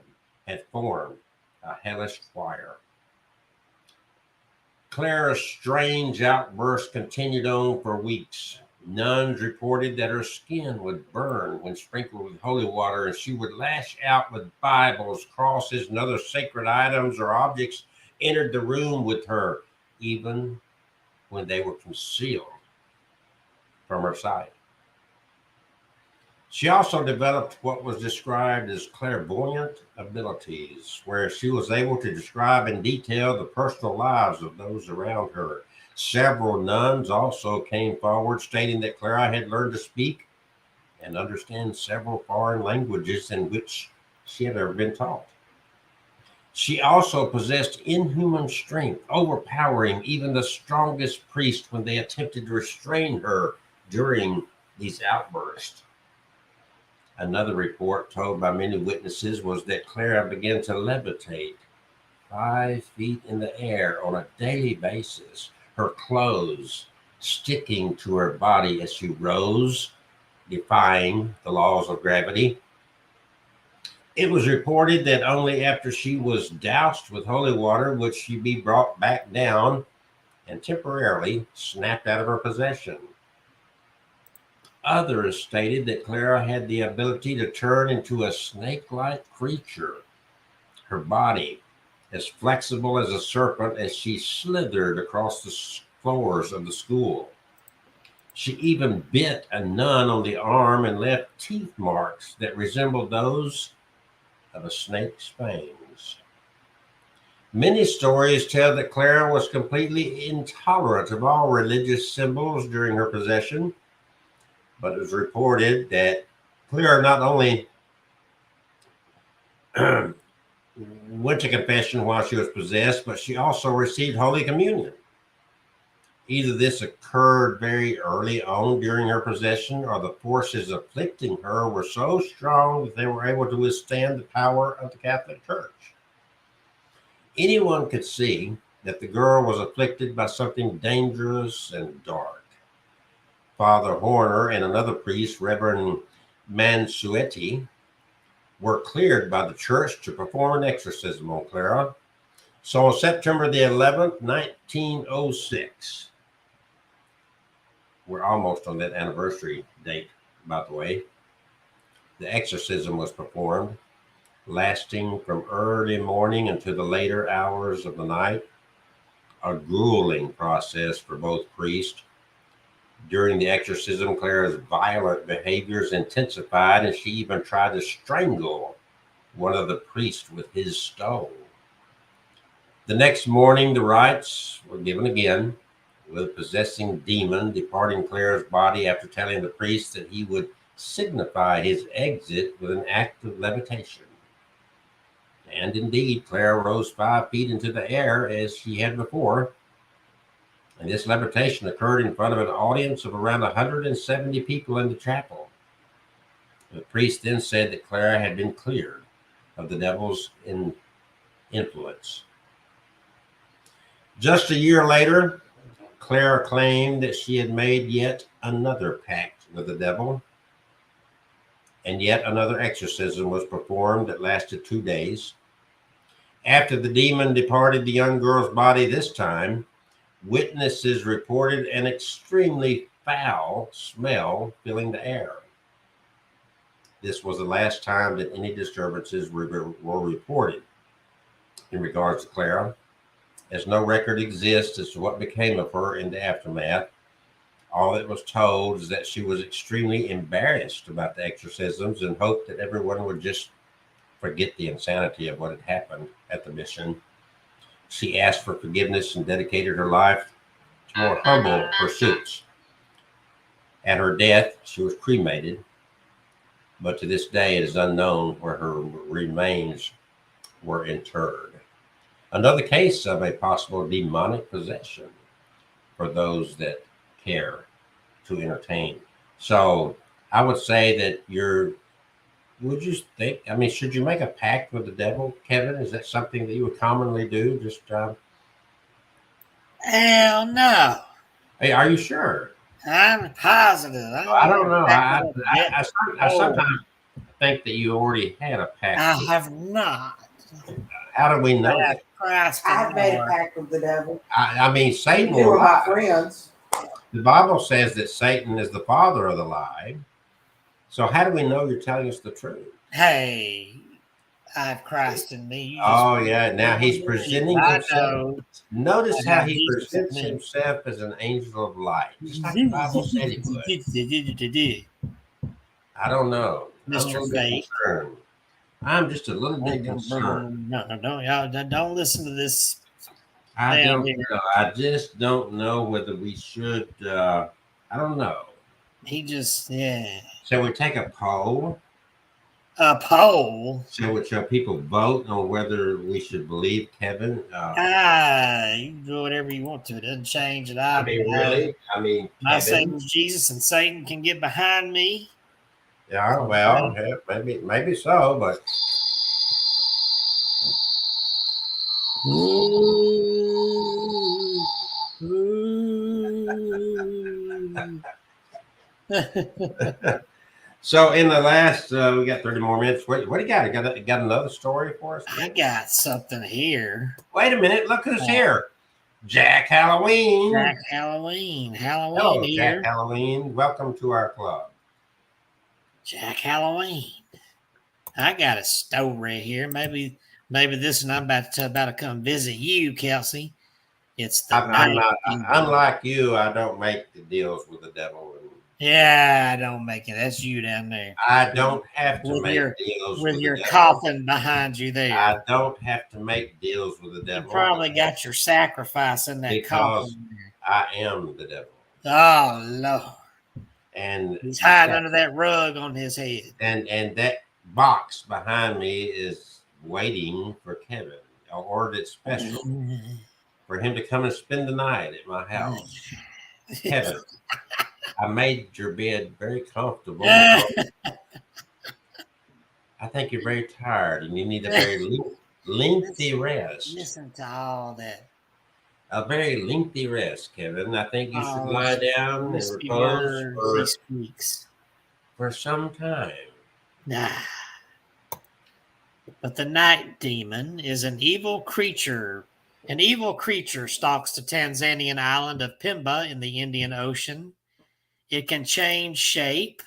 S1: had formed a hellish choir." Clara's strange outburst continued on for weeks. Nuns reported that her skin would burn when sprinkled with holy water, and she would lash out with Bibles, crosses, and other sacred items or objects entered the room with her, even when they were concealed from her sight. She also developed what was described as clairvoyant abilities, where she was able to describe in detail the personal lives of those around her. Several nuns also came forward stating that Clara had learned to speak and understand several foreign languages in which she had ever been taught. She also possessed inhuman strength, overpowering even the strongest priest when they attempted to restrain her during these outbursts. Another report told by many witnesses was that Clara began to levitate 5 feet in the air on a daily basis, her clothes sticking to her body as she rose, defying the laws of gravity. It was reported that only after she was doused with holy water would she be brought back down and temporarily snapped out of her possession. Others stated that Clara had the ability to turn into a snake-like creature, her body as flexible as a serpent as she slithered across the floors of the school. She even bit a nun on the arm and left teeth marks that resembled those of a snake's fangs. Many stories tell that Clara was completely intolerant of all religious symbols during her possession, but it was reported that Clara not only went to confession while she was possessed, but she also received Holy Communion. Either this occurred very early on during her possession, or the forces afflicting her were so strong that they were able to withstand the power of the Catholic Church. Anyone could see that the girl was afflicted by something dangerous and dark. Father Horner and another priest, Reverend Mansuetti, were cleared by the church to perform an exorcism on Clara. So on September the 11th, 1906, we're almost on that anniversary date, by the way, the exorcism was performed, lasting from early morning into the later hours of the night, a grueling process for both priests. During the exorcism, Clara's violent behaviors intensified, and she even tried to strangle one of the priests with his stole. The next morning, the rites were given again, with a possessing demon departing Clara's body after telling the priest that he would signify his exit with an act of levitation. And indeed, Clara rose 5 feet into the air as she had before. And this levitation occurred in front of an audience of around 170 people in the chapel. The priest then said that Clara had been cleared of the devil's influence. Just a year later, Clara claimed that she had made yet another pact with the devil, and yet another exorcism was performed that lasted 2 days. After the demon departed the young girl's body this time, witnesses reported an extremely foul smell filling the air. This was the last time that any disturbances were reported in regards to Clara, as no record exists as to what became of her in the aftermath. All that was told is that she was extremely embarrassed about the exorcisms and hoped that everyone would just forget the insanity of what had happened at the mission. She asked for forgiveness and dedicated her life to more humble pursuits. At her death, she was cremated, but to this day it is unknown where her remains were interred. Another case of a possible demonic possession for those that care to entertain. So I would say that would you think, I mean, should you make a pact with the devil, Kevin? Is that something that you would commonly do? Just,
S2: Hell no.
S1: hey, are you sure?
S2: I'm positive.
S1: I don't know. I sometimes think that you already had a pact.
S2: I have not.
S1: How do we know
S2: I
S1: that?
S2: have Christ
S3: I have
S2: in
S3: made a
S2: Lord.
S3: pact with the devil.
S1: I mean, Satan
S3: You
S1: will
S3: were my
S1: lie.
S3: friends.
S1: The Bible says that Satan is the father of the lie. So how do we know you're telling us the truth?
S2: Hey, I have Christ in me. You just
S1: Oh, yeah. Now he's presenting
S2: I
S1: himself.
S2: know.
S1: Notice
S2: I
S1: how
S2: have
S1: he
S2: Jesus in
S1: presents
S2: me.
S1: himself as an angel of light, just like the Bible said he would. I don't know. I'm a
S2: Mr.
S1: little bit
S2: Fate.
S1: concerned. I'm just a little bit concerned.
S2: No, y'all don't listen to this.
S1: I
S2: Down
S1: don't
S2: here.
S1: know. I just don't know whether we should. I don't know.
S2: He just, yeah.
S1: Shall we take a poll?
S2: A poll.
S1: Shall people vote on whether we should believe Kevin?
S2: You can do whatever you want to. It doesn't change it.
S1: I mean, really? I mean,
S2: My
S1: Kevin?
S2: Satan's Jesus, and Satan can get behind me.
S1: Yeah, well, yeah, maybe so, but So in the last, we got 30 more minutes. What do you got? Got another story for us?
S2: I got something here.
S1: Wait a minute. Look who's here. Jack Halloween.
S2: Jack Halloween. Halloween
S1: Hello,
S2: here.
S1: Jack Halloween. Welcome to our club.
S2: Jack Halloween. I got a story here. Maybe this, and I'm about to come visit you, Kelsey. It's the
S1: I'm not,
S2: night.
S1: unlike you, I don't make the deals with the devil. And
S2: Yeah, I don't make it. That's you down there
S1: I don't have to
S2: With
S1: make
S2: your-
S1: deals
S2: with
S1: with
S2: your
S1: the devil.
S2: coffin behind you there.
S1: I don't have to make deals with the
S2: You
S1: devil.
S2: probably got your sacrifice in that
S1: Because-
S2: coffin there.
S1: I am the devil.
S2: Oh Lord,
S1: And
S2: he's hiding under that rug on his head.
S1: and that box behind me is waiting for Kevin. I ordered it special for him to come and spend the night at my house. Kevin, I made your bed very comfortable. I think you're very tired and you need a very lengthy rest.
S2: Listen to all that.
S1: A very lengthy rest, Kevin. I think you should
S2: Oh,
S1: lie down and
S2: Crispy
S1: repose
S2: words he speaks.
S1: for some time.
S2: Nah. But the night demon is an evil creature. An evil creature stalks the Tanzanian island of Pemba in the Indian Ocean. It can change shape,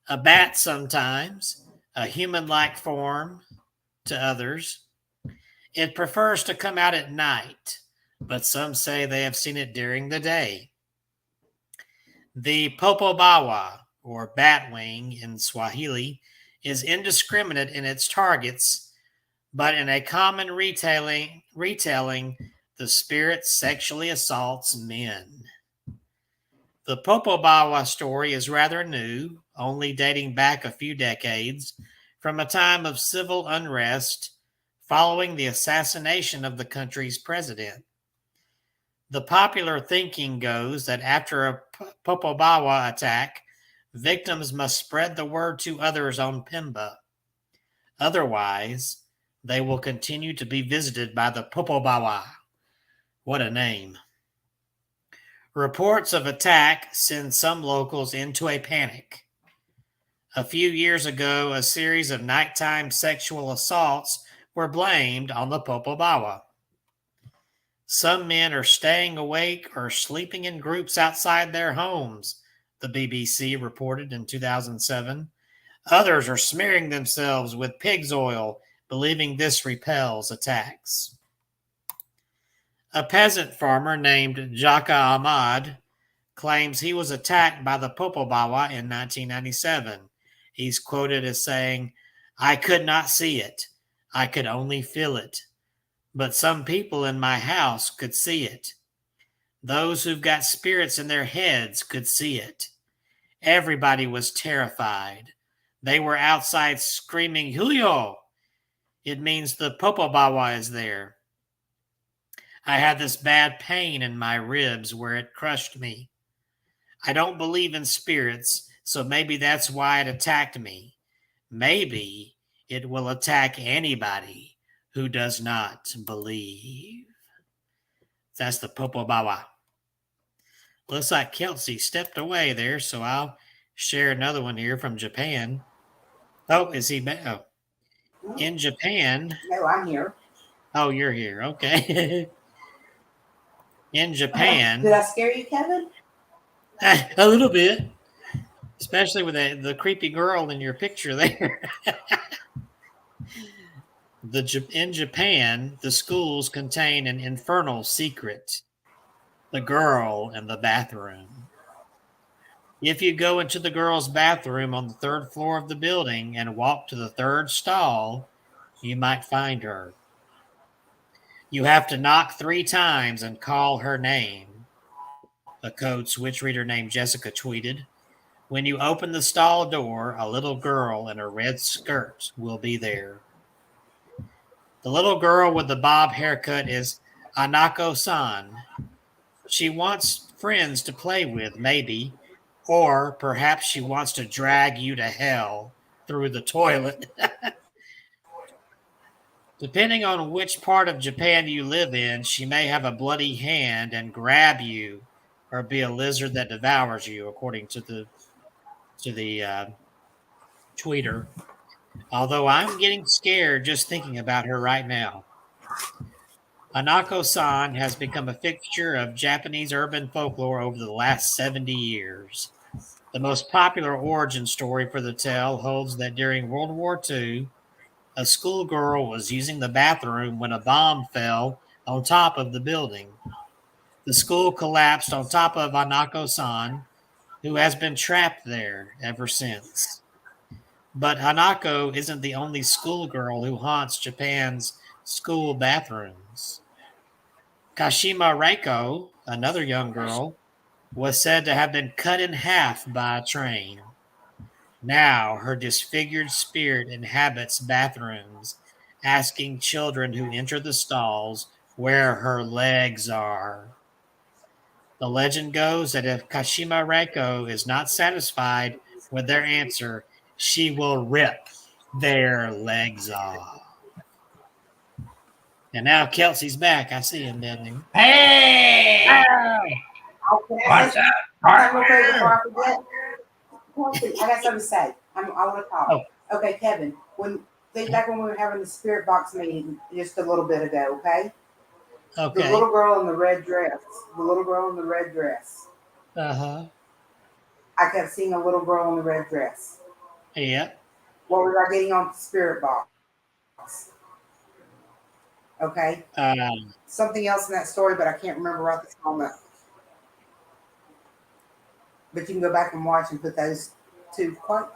S2: a bat sometimes, a human-like form to others. It prefers to come out at night, but some say they have seen it during the day. The popobawa, or batwing in Swahili, is indiscriminate in its targets, but in a common retelling, the spirit sexually assaults men. The Popobawa story is rather new, only dating back a few decades, from a time of civil unrest following the assassination of the country's president. The popular thinking goes that after a Popobawa attack, victims must spread the word to others on Pemba. Otherwise, they will continue to be visited by the Popobawa. What a name. Reports of attack send some locals into a panic. A few years ago, a series of nighttime sexual assaults were blamed on the Popobawa. Some men are staying awake or sleeping in groups outside their homes, the BBC reported in 2007. Others are smearing themselves with pig's oil, believing this repels attacks. A peasant farmer named Jaka Ahmad claims he was attacked by the Popobawa in 1997. He's quoted as saying, "I could not see it. I could only feel it. But some people in my house could see it. Those who've got spirits in their heads could see it. Everybody was terrified. They were outside screaming, 'Julio!' It means the Popobawa is there. I had this bad pain in my ribs where it crushed me. I don't believe in spirits, so maybe that's why it attacked me. Maybe it will attack anybody who does not believe." That's the Popobawa. Looks like Kelsey stepped away there, so I'll share another one here from Japan. Oh, is he back? Oh. In Japan.
S3: No, I'm here.
S2: Oh, you're here. Okay. In Japan.
S3: Did I scare you, Kevin?
S2: A little bit. Especially with the creepy girl in your picture there. In Japan, the schools contain an infernal secret: the girl in the bathroom. If you go into the girl's bathroom on the third floor of the building and walk to the third stall, you might find her. You have to knock 3 times and call her name. A code switch reader named Jessica tweeted, "When you open the stall door, a little girl in a red skirt will be there." The little girl with the bob haircut is Anako-san. She wants friends to play with, maybe, or perhaps she wants to drag you to hell through the toilet. Depending on which part of Japan you live in, she may have a bloody hand and grab you, or be a lizard that devours you, according to the tweeter. Although I'm getting scared just thinking about her right now. Hanako-san has become a fixture of Japanese urban folklore over the last 70 years. The most popular origin story for the tale holds that during World War II, a schoolgirl was using the bathroom when a bomb fell on top of the building. The school collapsed on top of Hanako-san, who has been trapped there ever since. But Hanako isn't the only schoolgirl who haunts Japan's school bathrooms. Kashima Reiko, another young girl, was said to have been cut in half by a train. Now her disfigured spirit inhabits bathrooms, asking children who enter the stalls where her legs are. The legend goes that if Kashima Reiko is not satisfied with their answer, she will rip their legs off. And now Kelsey's back. I see him down there.
S1: Hey!
S3: Okay,
S1: What's up,
S3: real quick
S1: partner?
S3: before I forget. I got something to say. I want to talk.
S2: Oh.
S3: Okay, Kevin. Think back when we were having the spirit box meeting just a little bit ago. Okay. The
S2: Okay.
S3: little girl in the red dress. The little girl in the red dress.
S2: Uh-huh.
S3: I kept seeing a little girl in the red dress.
S2: Yeah.
S3: What was I getting on the spirit box? Okay. Something else in that story, but I can't remember right this moment. But you can go back and watch and put those two quite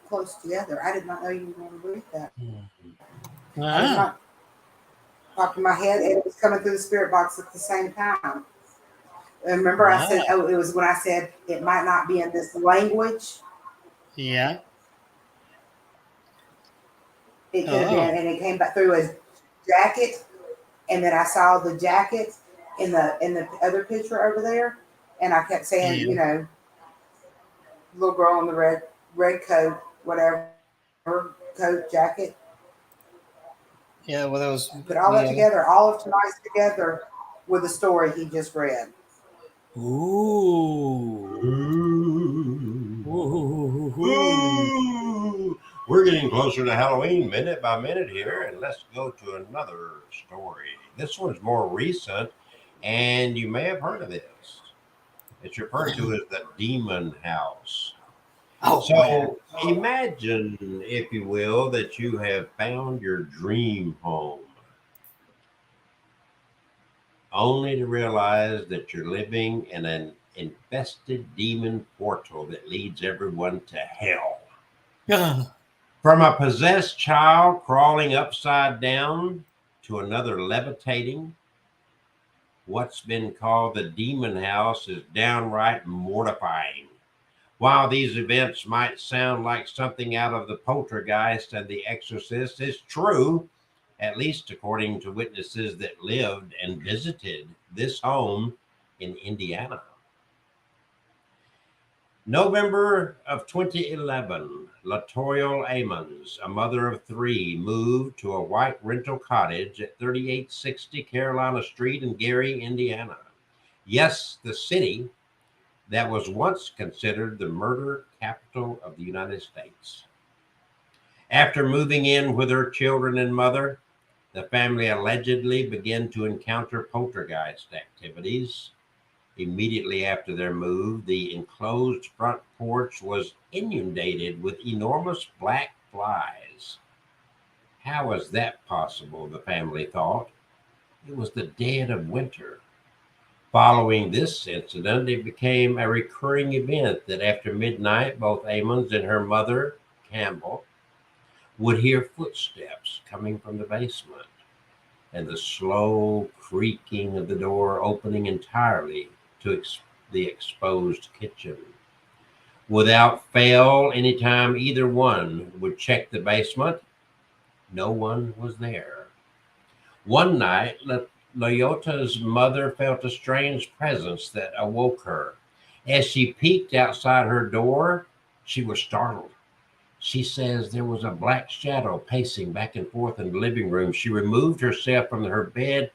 S3: close together. I did not know you were going to read that. I did
S2: Ah.
S3: not pop in my head, and it was coming through the spirit box at the same time. And remember, I said, it was when I said it might not be in this language.
S2: Yeah.
S3: It could have been, and it came back through as jacket, and then I saw the jacket in the other picture over there, and I kept saying,
S2: Yeah.
S3: you know, little girl in the red coat, whatever, coat, jacket.
S2: Yeah, well, that was.
S3: Put all that together, all of tonight's together with the story he just read.
S2: Ooh.
S1: Ooh. We're getting closer to Halloween minute by minute here, and let's go to another story. This one's more recent, and you may have heard of this. It's referred to as the Demon House.
S2: Oh,
S1: So imagine, if you will, that you have found your dream home, only to realize that you're living in an infested demon portal that leads everyone to hell.
S2: man.
S1: From a possessed child crawling upside down to another levitating, what's been called the Demon House is downright mortifying. While these events might sound like something out of the Poltergeist and the Exorcist, it's true, at least according to witnesses that lived and visited this home in Indiana. November of 2011, Latoyle Amons, a mother of three, moved to a white rental cottage at 3860 Carolina Street in Gary, Indiana. Yes, the city that was once considered the murder capital of the United States. After moving in with her children and mother, the family allegedly began to encounter poltergeist activities. Immediately after their move, the enclosed front porch was inundated with enormous black flies. How was that possible, the family thought? It was the dead of winter. Following this incident, it became a recurring event that after midnight, both Amons and her mother, Campbell, would hear footsteps coming from the basement and the slow creaking of the door opening entirely to the exposed kitchen. Without fail, anytime either one would check the basement, no one was there. One night, Leota's mother felt a strange presence that awoke her. As she peeked outside her door, she was startled. She says there was a black shadow pacing back and forth in the living room. She removed herself from her bed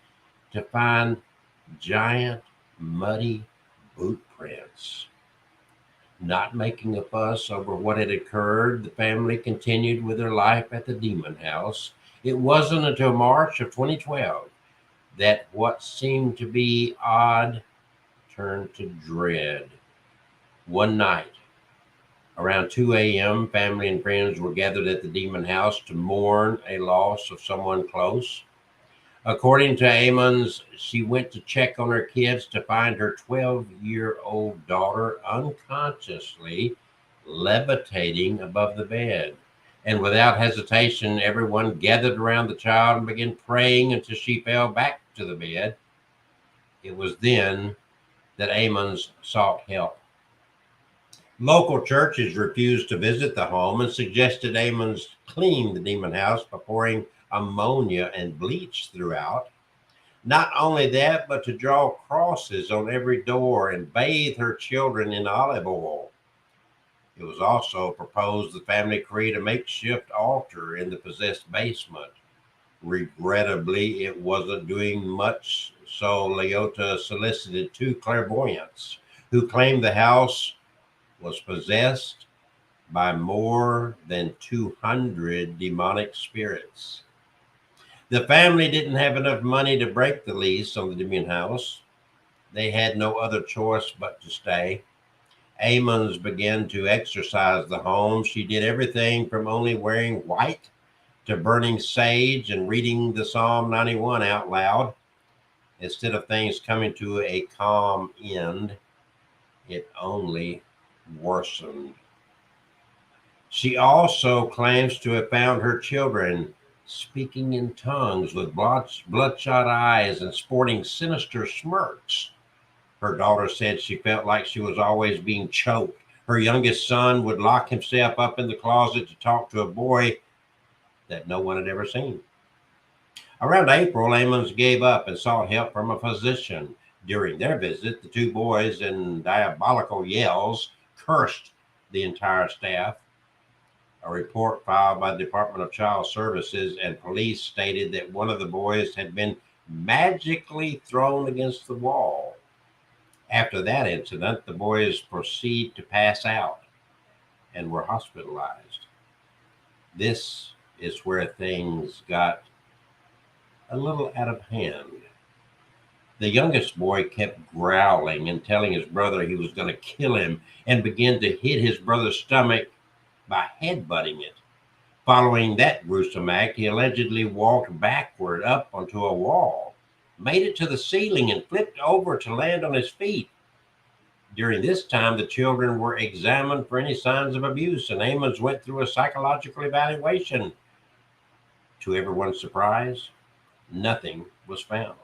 S1: to find giant, muddy boot prints. Not making a fuss over what had occurred, the family continued with their life at the Demon House. It wasn't until March of 2012 that what seemed to be odd turned to dread. One night, around 2 a.m., family and friends were gathered at the Demon House to mourn a loss of someone close. According to Ammons, she went to check on her kids to find her 12-year-old daughter unconsciously levitating above the bed. And without hesitation, everyone gathered around the child and began praying until she fell back to the bed. It was then that Ammons sought help. Local churches refused to visit the home and suggested Ammons clean the Demon House by pouring ammonia and bleach throughout. Not only that, but to draw crosses on every door and bathe her children in olive oil. It was also proposed the family create a makeshift altar in the possessed basement. Regrettably, it wasn't doing much, so Leota solicited 2 clairvoyants who claimed the house was possessed by more than 200 demonic spirits. The family didn't have enough money to break the lease on the Demon House. They had no other choice but to stay. Ammons began to exorcise the home. She did everything from only wearing white to burning sage and reading the Psalm 91 out loud. Instead of things coming to a calm end, it only worsened. She also claims to have found her children speaking in tongues with bloodshot eyes and sporting sinister smirks. Her daughter said she felt like she was always being choked. Her youngest son would lock himself up in the closet to talk to a boy that no one had ever seen. Around April, Ammons gave up and sought help from a physician. During their visit, the 2 boys, in diabolical yells, cursed the entire staff. A report filed by the Department of Child Services and police stated that one of the boys had been magically thrown against the wall. After that incident, the boys proceeded to pass out and were hospitalized. This is where things got a little out of hand. The youngest boy kept growling and telling his brother he was going to kill him and began to hit his brother's stomach by headbutting it. Following that gruesome act, he allegedly walked backward up onto a wall, made it to the ceiling, and flipped over to land on his feet. During this time, the children were examined for any signs of abuse, and Ammons went through a psychological evaluation. To everyone's surprise, nothing was found.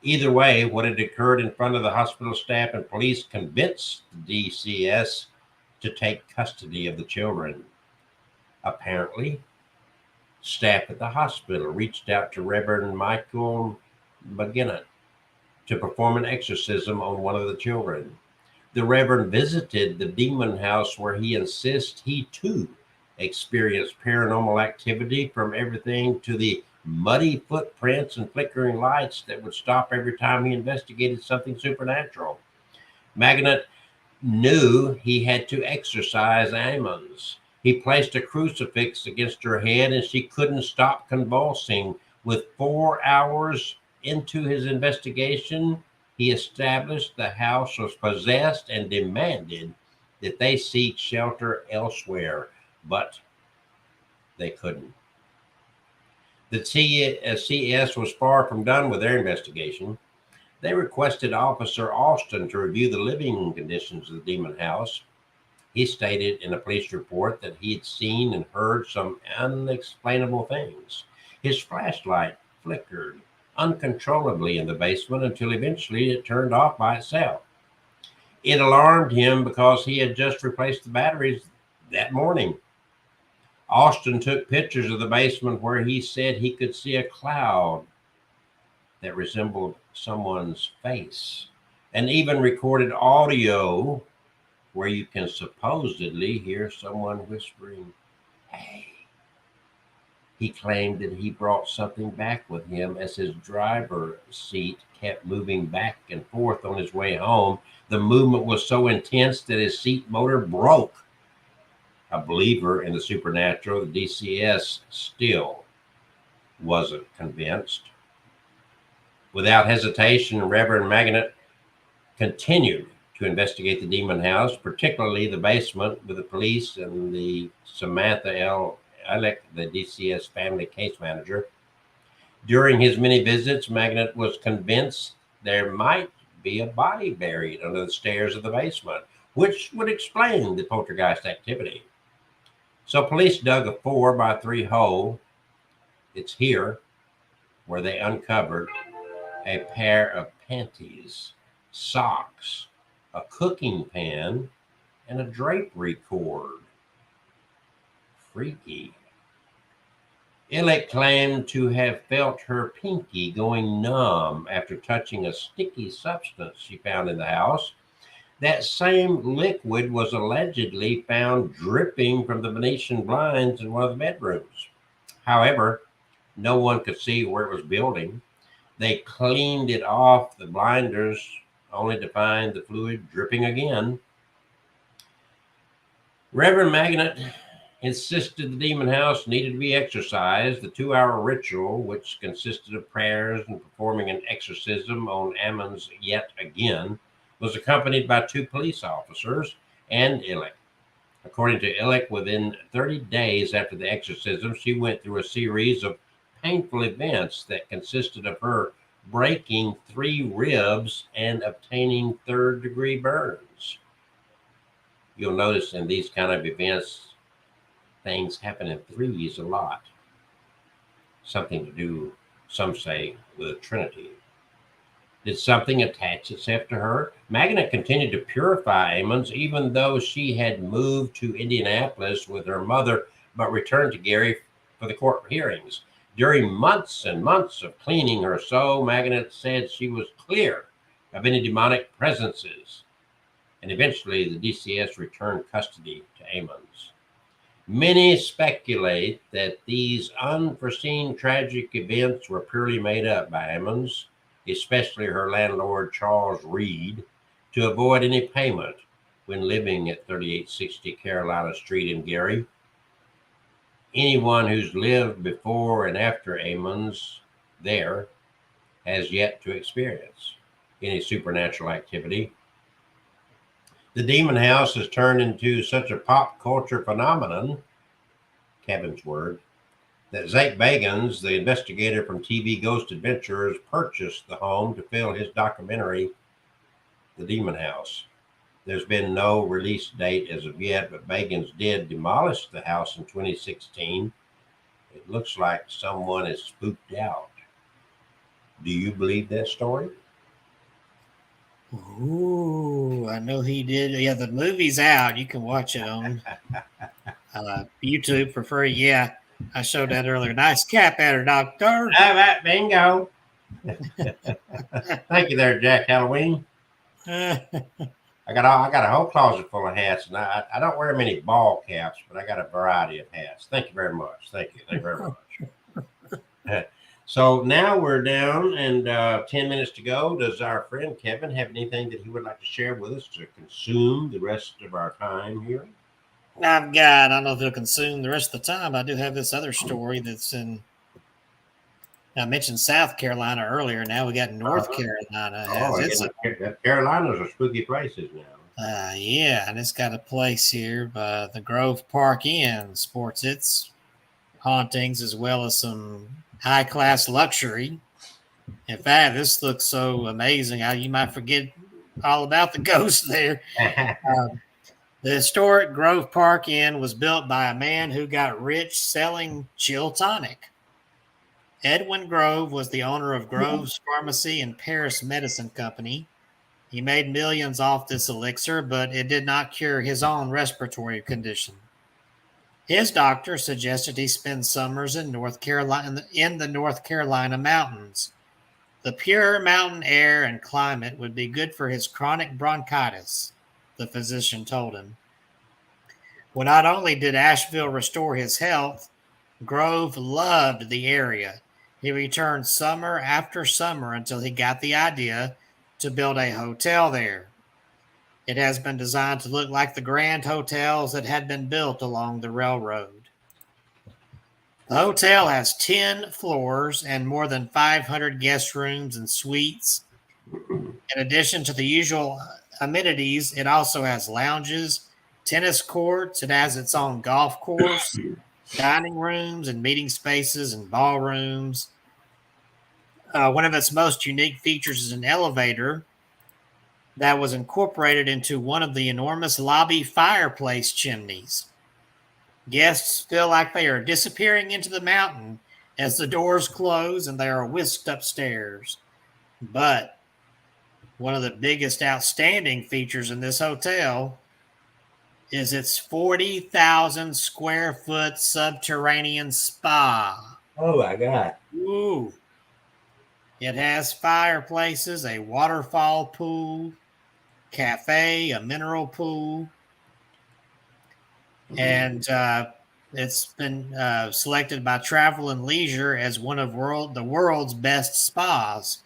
S1: Either way, what had occurred in front of the hospital staff and police convinced the DCS to take custody of the children. Apparently, staff at the hospital reached out to Reverend Michael McGinnis to perform an exorcism on one of the children. The Reverend visited the Demon House, where he insists he too experienced paranormal activity, from everything to the muddy footprints and flickering lights that would stop every time he investigated something supernatural. McGinnis knew he had to exorcise Ammons. He placed a crucifix against her head and she couldn't stop convulsing. With 4 hours into his investigation, he established the house was possessed and demanded that they seek shelter elsewhere, but they couldn't. The CS was far from done with their investigation. They requested Officer Austin to review the living conditions of the Demon House. He stated in a police report that he had seen and heard some unexplainable things. His flashlight flickered uncontrollably in the basement until eventually it turned off by itself. It alarmed him because he had just replaced the batteries that morning. Austin took pictures of the basement where he said he could see a cloud that resembled someone's face, and even recorded audio where you can supposedly hear someone whispering, "Hey." He claimed that he brought something back with him as his driver's seat kept moving back and forth on his way home. The movement was so intense that his seat motor broke. A believer in the supernatural, the DCS still wasn't convinced. Without hesitation, Reverend Magnet continued to investigate the demon house, particularly the basement, with the police and the Samantha L. Alec, the DCS family case manager. During his many visits, Magnet was convinced there might be a body buried under the stairs of the basement, which would explain the poltergeist activity. So police dug a 4x3 hole. It's here where they uncovered a pair of panties, socks, a cooking pan, and a drapery cord. Freaky. Illick claimed to have felt her pinky going numb after touching a sticky substance she found in the house. That same liquid was allegedly found dripping from the Venetian blinds in one of the bedrooms. However, no one could see where it was building. They cleaned it off the blinders, only to find the fluid dripping again. Reverend Magnet insisted the demon house needed to be exorcised. The 2-hour ritual, which consisted of prayers and performing an exorcism on Ammons yet again, was accompanied by 2 police officers and Illick. According to Illick, within 30 days after the exorcism, she went through a series of painful events that consisted of her breaking 3 ribs and obtaining 3rd-degree burns. You'll notice in these kind of events, things happen in threes a lot. Something to do, some say, with the Trinity. Did something attach itself to her? Magnet continued to purify Ammons, even though she had moved to Indianapolis with her mother, but returned to Gary for the court hearings. During months and months of cleaning her soul, Magnet said she was clear of any demonic presences. And eventually, the DCS returned custody to Ammons. Many speculate that these unforeseen tragic events were purely made up by Ammons, especially her landlord, Charles Reed, to avoid any payment when living at 3860 Carolina Street in Gary. Anyone who's lived before and after Ammons there has yet to experience any supernatural activity. The demon house has turned into such a pop culture phenomenon, Kevin's word, that Zach Bagans, the investigator from TV Ghost Adventures, purchased the home to film his documentary, The Demon House. There's been no release date as of yet, but Bagans did demolish the house in 2016. It looks like someone is spooked out. Do you believe that story?
S2: Ooh, I know he did. Yeah, the movie's out. You can watch it on YouTube for free. Yeah, I showed that earlier. Nice cap at her, doctor.
S1: All right, bingo. Thank you there, Jack Halloween. I got a whole closet full of hats, and I don't wear many ball caps, but I got a variety of hats. Thank you very much. Thank you very much. So now we're down and 10 minutes to go. Does our friend Kevin have anything that he would like to share with us to consume the rest of our time here?
S2: I don't know if it'll consume the rest of the time. I do have this other story that's in, I mentioned South Carolina earlier. Now we got North Carolina.
S1: Carolinas are spooky places now.
S2: Yeah, and it's got a place here by the Grove Park Inn. Sports its hauntings as well as some high-class luxury. In fact, this looks so amazing. You might forget all about the ghosts there. The historic Grove Park Inn was built by a man who got rich selling Chill Tonic. Edwin Grove was the owner of Grove's Pharmacy and Paris Medicine Company. He made millions off this elixir, but it did not cure his own respiratory condition. His doctor suggested he spend summers in North Carolina, in the North Carolina mountains. The pure mountain air and climate would be good for his chronic bronchitis, the physician told him. Well, not only did Asheville restore his health, Grove loved the area. He returned summer after summer until he got the idea to build a hotel there. It has been designed to look like the grand hotels that had been built along the railroad. The hotel has 10 floors and more than 500 guest rooms and suites. In addition to the usual amenities, it also has lounges, tennis courts, it has its own golf course, dining rooms and meeting spaces and ballrooms. One of its most unique features is an elevator that was incorporated into one of the enormous lobby fireplace chimneys. Guests feel like they are disappearing into the mountain as the doors close and they are whisked upstairs. But one of the biggest outstanding features in this hotel is its 40,000 square foot subterranean spa.
S1: Oh my God.
S2: Ooh. It has fireplaces, a waterfall pool, cafe, a mineral pool, and it's been selected by Travel and Leisure as one of the world's best spas.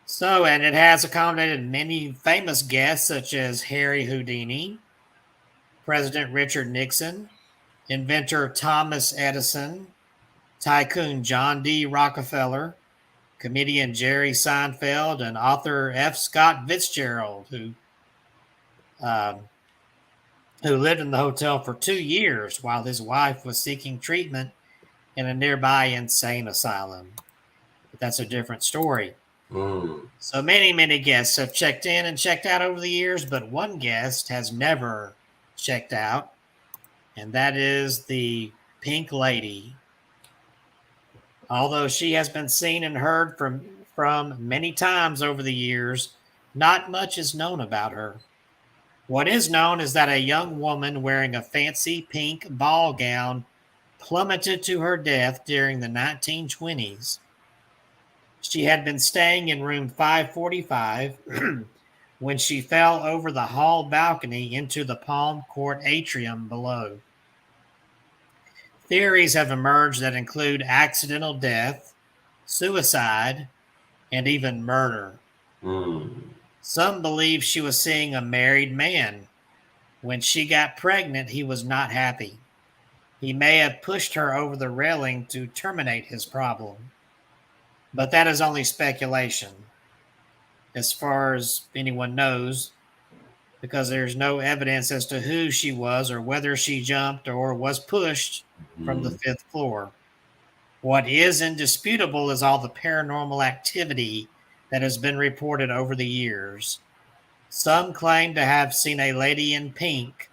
S2: So, and it has accommodated many famous guests such as Harry Houdini, President Richard Nixon, inventor Thomas Edison, tycoon John D. Rockefeller, comedian Jerry Seinfeld, and author F. Scott Fitzgerald, who lived in the hotel for 2 years while his wife was seeking treatment in a nearby insane asylum. But that's a different story. So many guests have checked in and checked out over the years, but one guest has never checked out, and that is the Pink Lady. Although she has been seen and heard from many times over the years, not much is known about her. What is known is that a young woman wearing a fancy pink ball gown plummeted to her death during the 1920s. She had been staying in room 545 when she fell over the hall balcony into the Palm Court atrium below. Theories have emerged that include accidental death, suicide, and even murder. Some believe she was seeing a married man. When she got pregnant, he was not happy. He may have pushed her over the railing to terminate his problem. But that is only speculation, as far as anyone knows, because there's no evidence as to who she was or whether she jumped or was pushed from the 5th floor. What is indisputable is all the paranormal activity that has been reported over the years. Some claim to have seen a lady in pink,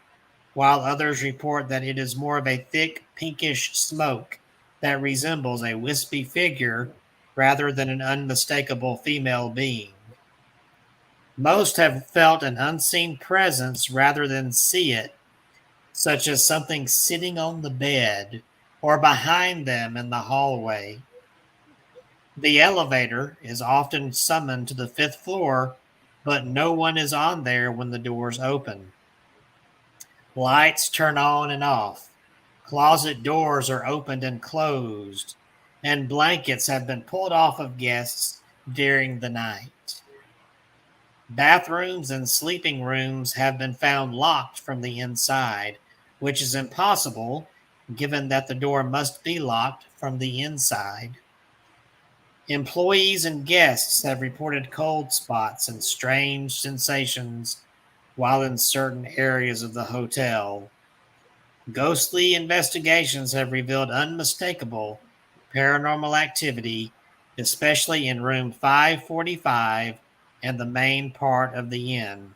S2: while others report that it is more of a thick pinkish smoke that resembles a wispy figure rather than an unmistakable female being. Most have felt an unseen presence rather than see it, such as something sitting on the bed or behind them in the hallway. The elevator is often summoned to the 5th floor, but no one is on there when the doors open. Lights turn on and off. Closet doors are opened and closed, and blankets have been pulled off of guests during the night. Bathrooms and sleeping rooms have been found locked from the inside, which is impossible given that the door must be locked from the inside. Employees and guests have reported cold spots and strange sensations while in certain areas of the hotel. Ghostly investigations have revealed unmistakable paranormal activity, especially in room 545 and the main part of the inn.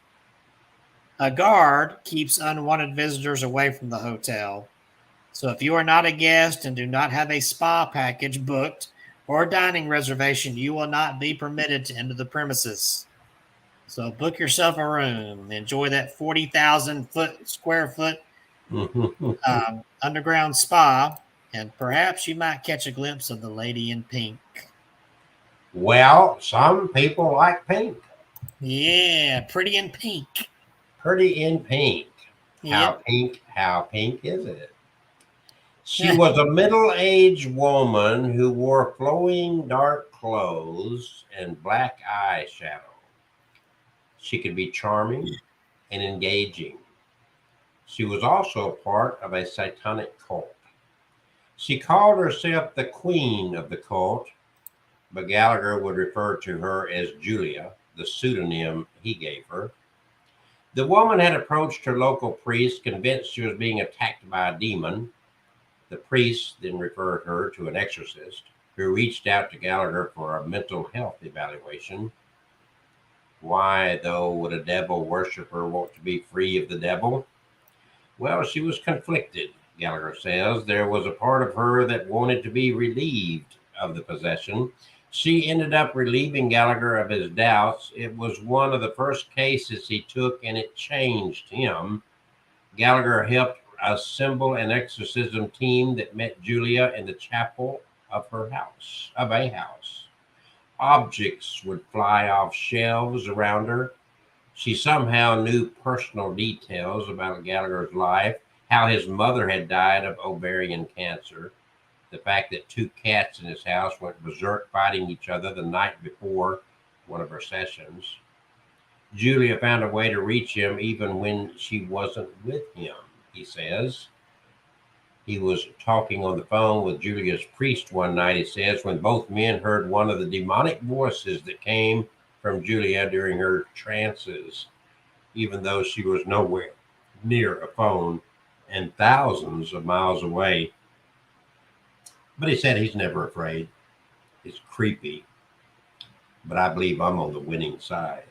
S2: A guard keeps unwanted visitors away from the hotel. So if you are not a guest and do not have a spa package booked or dining reservation, you will not be permitted to enter the premises. So book yourself a room. Enjoy that 40,000 square foot underground spa, and perhaps you might catch a glimpse of the lady in pink.
S1: Well, some people like pink.
S2: Yeah, pretty in pink.
S1: Pretty in pink.
S2: Yep.
S1: How pink is it? She was a middle-aged woman who wore flowing dark clothes and black eyeshadow. She could be charming and engaging. She was also a part of a satanic cult. She called herself the queen of the cult, but Gallagher would refer to her as Julia, the pseudonym he gave her. The woman had approached her local priest, convinced she was being attacked by a demon. The priest then referred her to an exorcist who reached out to Gallagher for a mental health evaluation. Why, though, would a devil worshiper want to be free of the devil? Well, she was conflicted, Gallagher says. There was a part of her that wanted to be relieved of the possession. She ended up relieving Gallagher of his doubts. It was one of the first cases he took, and it changed him. Gallagher helped assemble an exorcism team that met Julia in the chapel of a house. Objects would fly off shelves around her. She somehow knew personal details about Gallagher's life, how his mother had died of ovarian cancer, the fact that 2 cats in his house went berserk fighting each other the night before one of her sessions. Julia found a way to reach him even when she wasn't with him, he says. He was talking on the phone with Julia's priest one night, he says, when both men heard one of the demonic voices that came from Julia during her trances, even though she was nowhere near a phone and thousands of miles away. But he said he's never afraid. It's creepy, but I believe I'm on the winning side.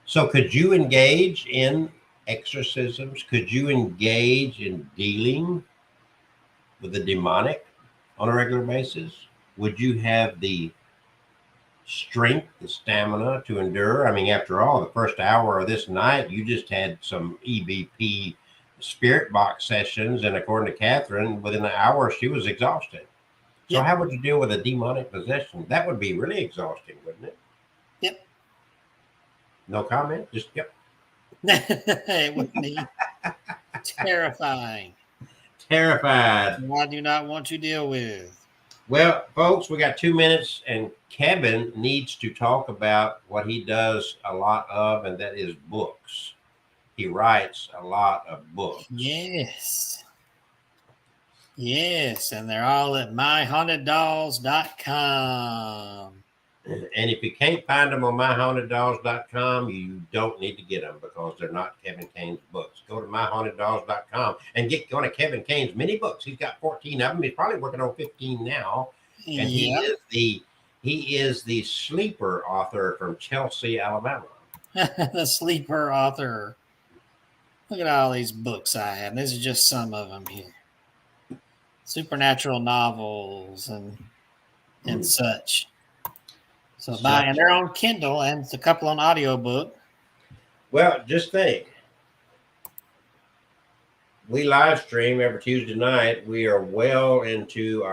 S1: So could you engage in exorcisms? Could you engage in dealing with the demonic on a regular basis? Would you have the strength, the stamina to endure? I mean, after all, the first hour of this night, you just had some EVP spirit box sessions, and according to Catherine, within an hour, she was exhausted. So
S2: Yep.
S1: how would you deal with a demonic possession? That would be really exhausting, wouldn't it?
S2: Yep.
S1: No comment? Just, yep.
S2: It would be terrifying.
S1: Terrified.
S2: I do not want to deal with.
S1: Well, folks, we got 2 minutes, and Kevin needs to talk about what he does a lot of, and that is books. He writes a lot of books.
S2: Yes. Yes, and they're all at myhauntedDolls.com.
S1: And if you can't find them on myhauntedDolls.com, you don't need to get them because they're not Kevin Kane's books. Go to myhauntedDolls.com and get one of Kevin Kane's many books. He's got 14 of them. He's probably working on 15 now. And
S2: Yep.
S1: he is the sleeper author from Chelsea, Alabama.
S2: The sleeper author. Look at all these books I have. This is just some of them here. Supernatural novels and such. So buy, and they're on Kindle, and it's a couple on audiobook.
S1: Well, just think. We live stream every Tuesday night. We are well into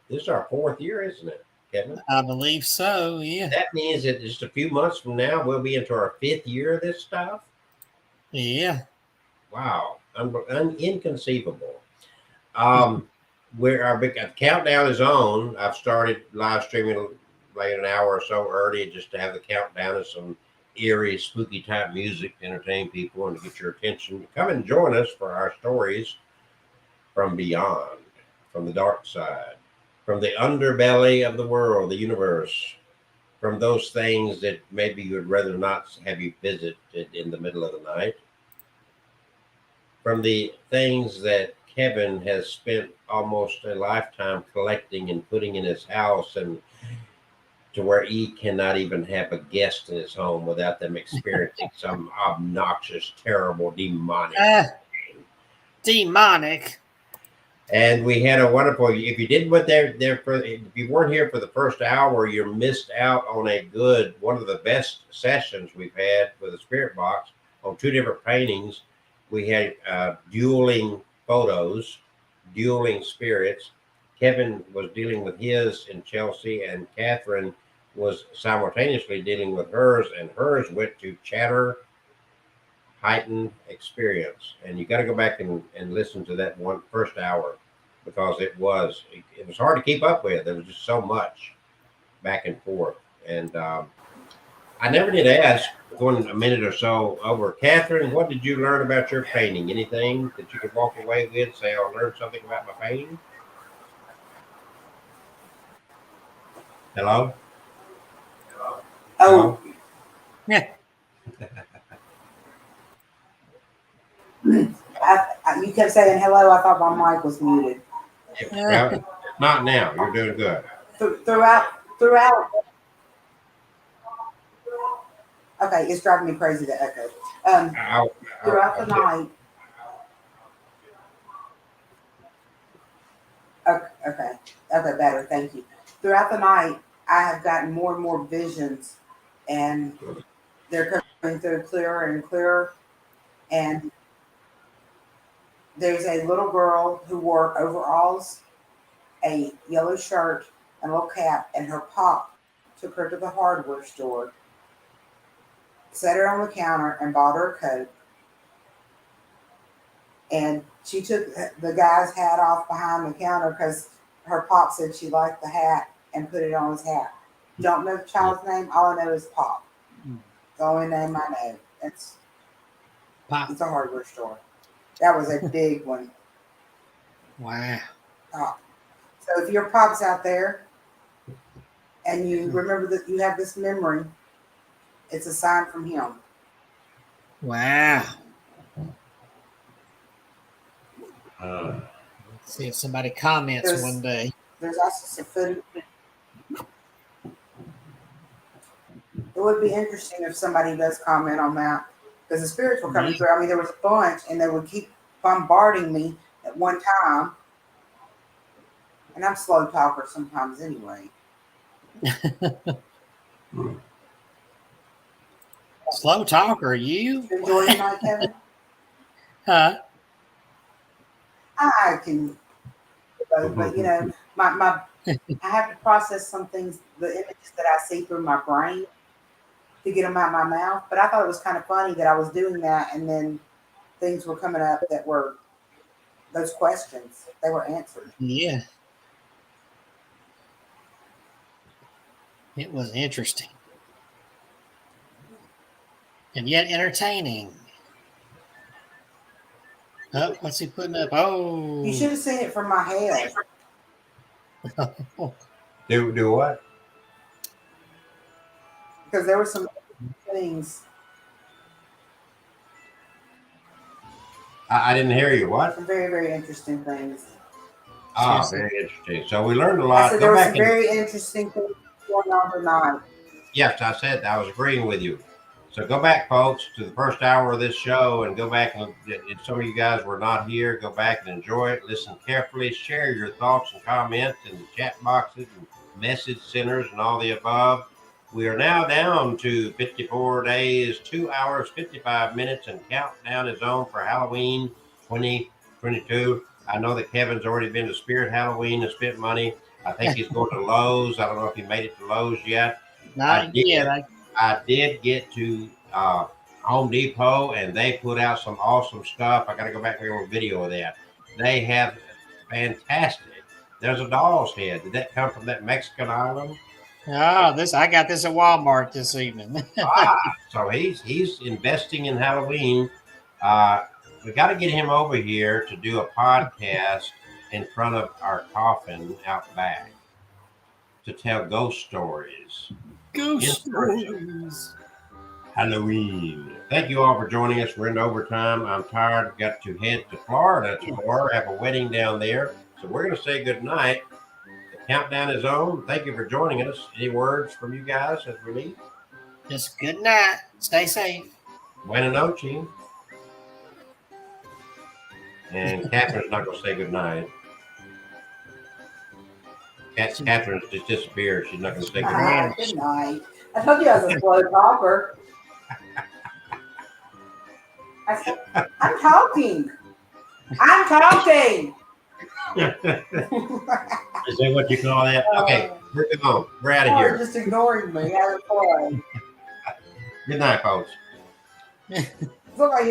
S1: this is our 4th year, isn't it, Kevin?
S2: I believe so, yeah.
S1: That means that just a few months from now, we'll be into our 5th year of this stuff.
S2: Yeah.
S1: Wow. Inconceivable. Where our big countdown is on. I've started live streaming like an hour or so early just to have the countdown of some eerie, spooky type music to entertain people and to get your attention. Come and join us for our stories from beyond, from the dark side, from the underbelly of the world, the universe, from those things that maybe you would rather not have you visit in the middle of the night, from the things that Kevin has spent almost a lifetime collecting and putting in his house, and to where he cannot even have a guest in his home without them experiencing some obnoxious, terrible, demonic.
S2: Demonic.
S1: And we had a wonderful. If you didn't went there if you weren't here for the first hour, you missed out on one of the best sessions we've had with the Spirit Box on 2 different paintings. We had dueling photos, dueling spirits. Kevin was dealing with his in Chelsea, and Catherine was simultaneously dealing with hers, and hers went to Chatter heightened experience. And you got to go back and listen to that one first hour because it was hard to keep up with. There was just so much back and forth. And I never did ask, going a minute or so over, Catherine, what did you learn about your painting? Anything that you could walk away with, say, I learned something about my painting? Hello?
S3: Oh,
S2: Yeah.
S3: you kept saying hello. I thought my mic was muted.
S1: Well, not now. You're doing good.
S3: Throughout. Okay, it's driving me crazy to echo. Throughout the night. Okay, better. Thank you. Throughout the night, I have gotten more and more visions, and they're coming through clearer and clearer. And there's a little girl who wore overalls, a yellow shirt, and a little cap, and her pop took her to the hardware store, set her on the counter, and bought her a Coke. And she took the guy's hat off behind the counter because her pop said she liked the hat and put it on his hat. Don't know the child's name. All I know is Pop. The only name I know. It's a hardware store. That was a big one.
S2: Wow.
S3: So if your Pop's out there and you remember that you have this memory, it's a sign from him.
S2: Wow.
S1: Uh,
S2: Let's see if somebody comments
S3: There's-
S2: one day.
S3: There's also some footage. It would be interesting if somebody does comment on that because the spirits were coming through. I mean, there was a bunch and they would keep bombarding me at one time. And I'm a slow talker sometimes anyway.
S2: Slow talker, you?
S3: You enjoy your night, Kevin?
S2: Huh?
S3: I can, but you know, my I have to process some things, the images that I see through my brain to get them out my mouth. But I thought it was kind of funny that I was doing that and then things were coming up that were those questions. They were answered.
S2: Yeah. It was interesting. And yet entertaining. Oh, what's he putting up? Oh.
S3: You should have seen it from my head.
S1: do what?
S3: Because there were some things.
S1: I didn't hear you. What?
S3: Some very, very interesting things.
S1: Ah, very interesting. So we learned a
S3: I
S1: lot.
S3: said
S1: Go
S3: there were
S1: back
S3: some
S1: and
S3: very interesting things going on tonight.
S1: yes, I said I was agreeing with you. So go back, folks, to the first hour of this show and go back. And if some of you guys were not here, go back and enjoy it. Listen carefully. Share your thoughts and comments in the chat boxes and message centers and all the above. We are now down to 54 days, 2 hours, 55 minutes, and countdown is on for Halloween 2022. I know that Kevin's already been to Spirit Halloween and spent money. I think he's going to Lowe's. I don't know if he made it to Lowe's yet.
S2: Not yet.
S1: I did get to Home Depot and they put out some awesome stuff. I got to go back and make a video of that. They have fantastic. There's a doll's head. Did that come from that Mexican island?
S2: I got this at Walmart this evening.
S1: So he's investing in Halloween. We got to get him over here to do a podcast in front of our coffin out back to tell ghost stories.
S2: Ghost
S1: stories. Halloween. Thank you all for joining us. We're in overtime. I'm tired. I've got to head to Florida tomorrow. Have a wedding down there. So we're going to say good night. The countdown is on. Thank you for joining us. Any words from you guys as we leave?
S2: Just good night. Stay safe.
S1: Buena noche. And Catherine's not going to say good night. Catherine's just disappeared. She's not going to say good night.
S3: Good night. I told you I was a slow talker. I said, I'm talking. I'm talking.
S1: Is that what you call that? Okay, we're going. We're out of
S3: You're
S1: here.
S3: just ignoring me. I was playing.
S1: Good night, folks.
S3: Look like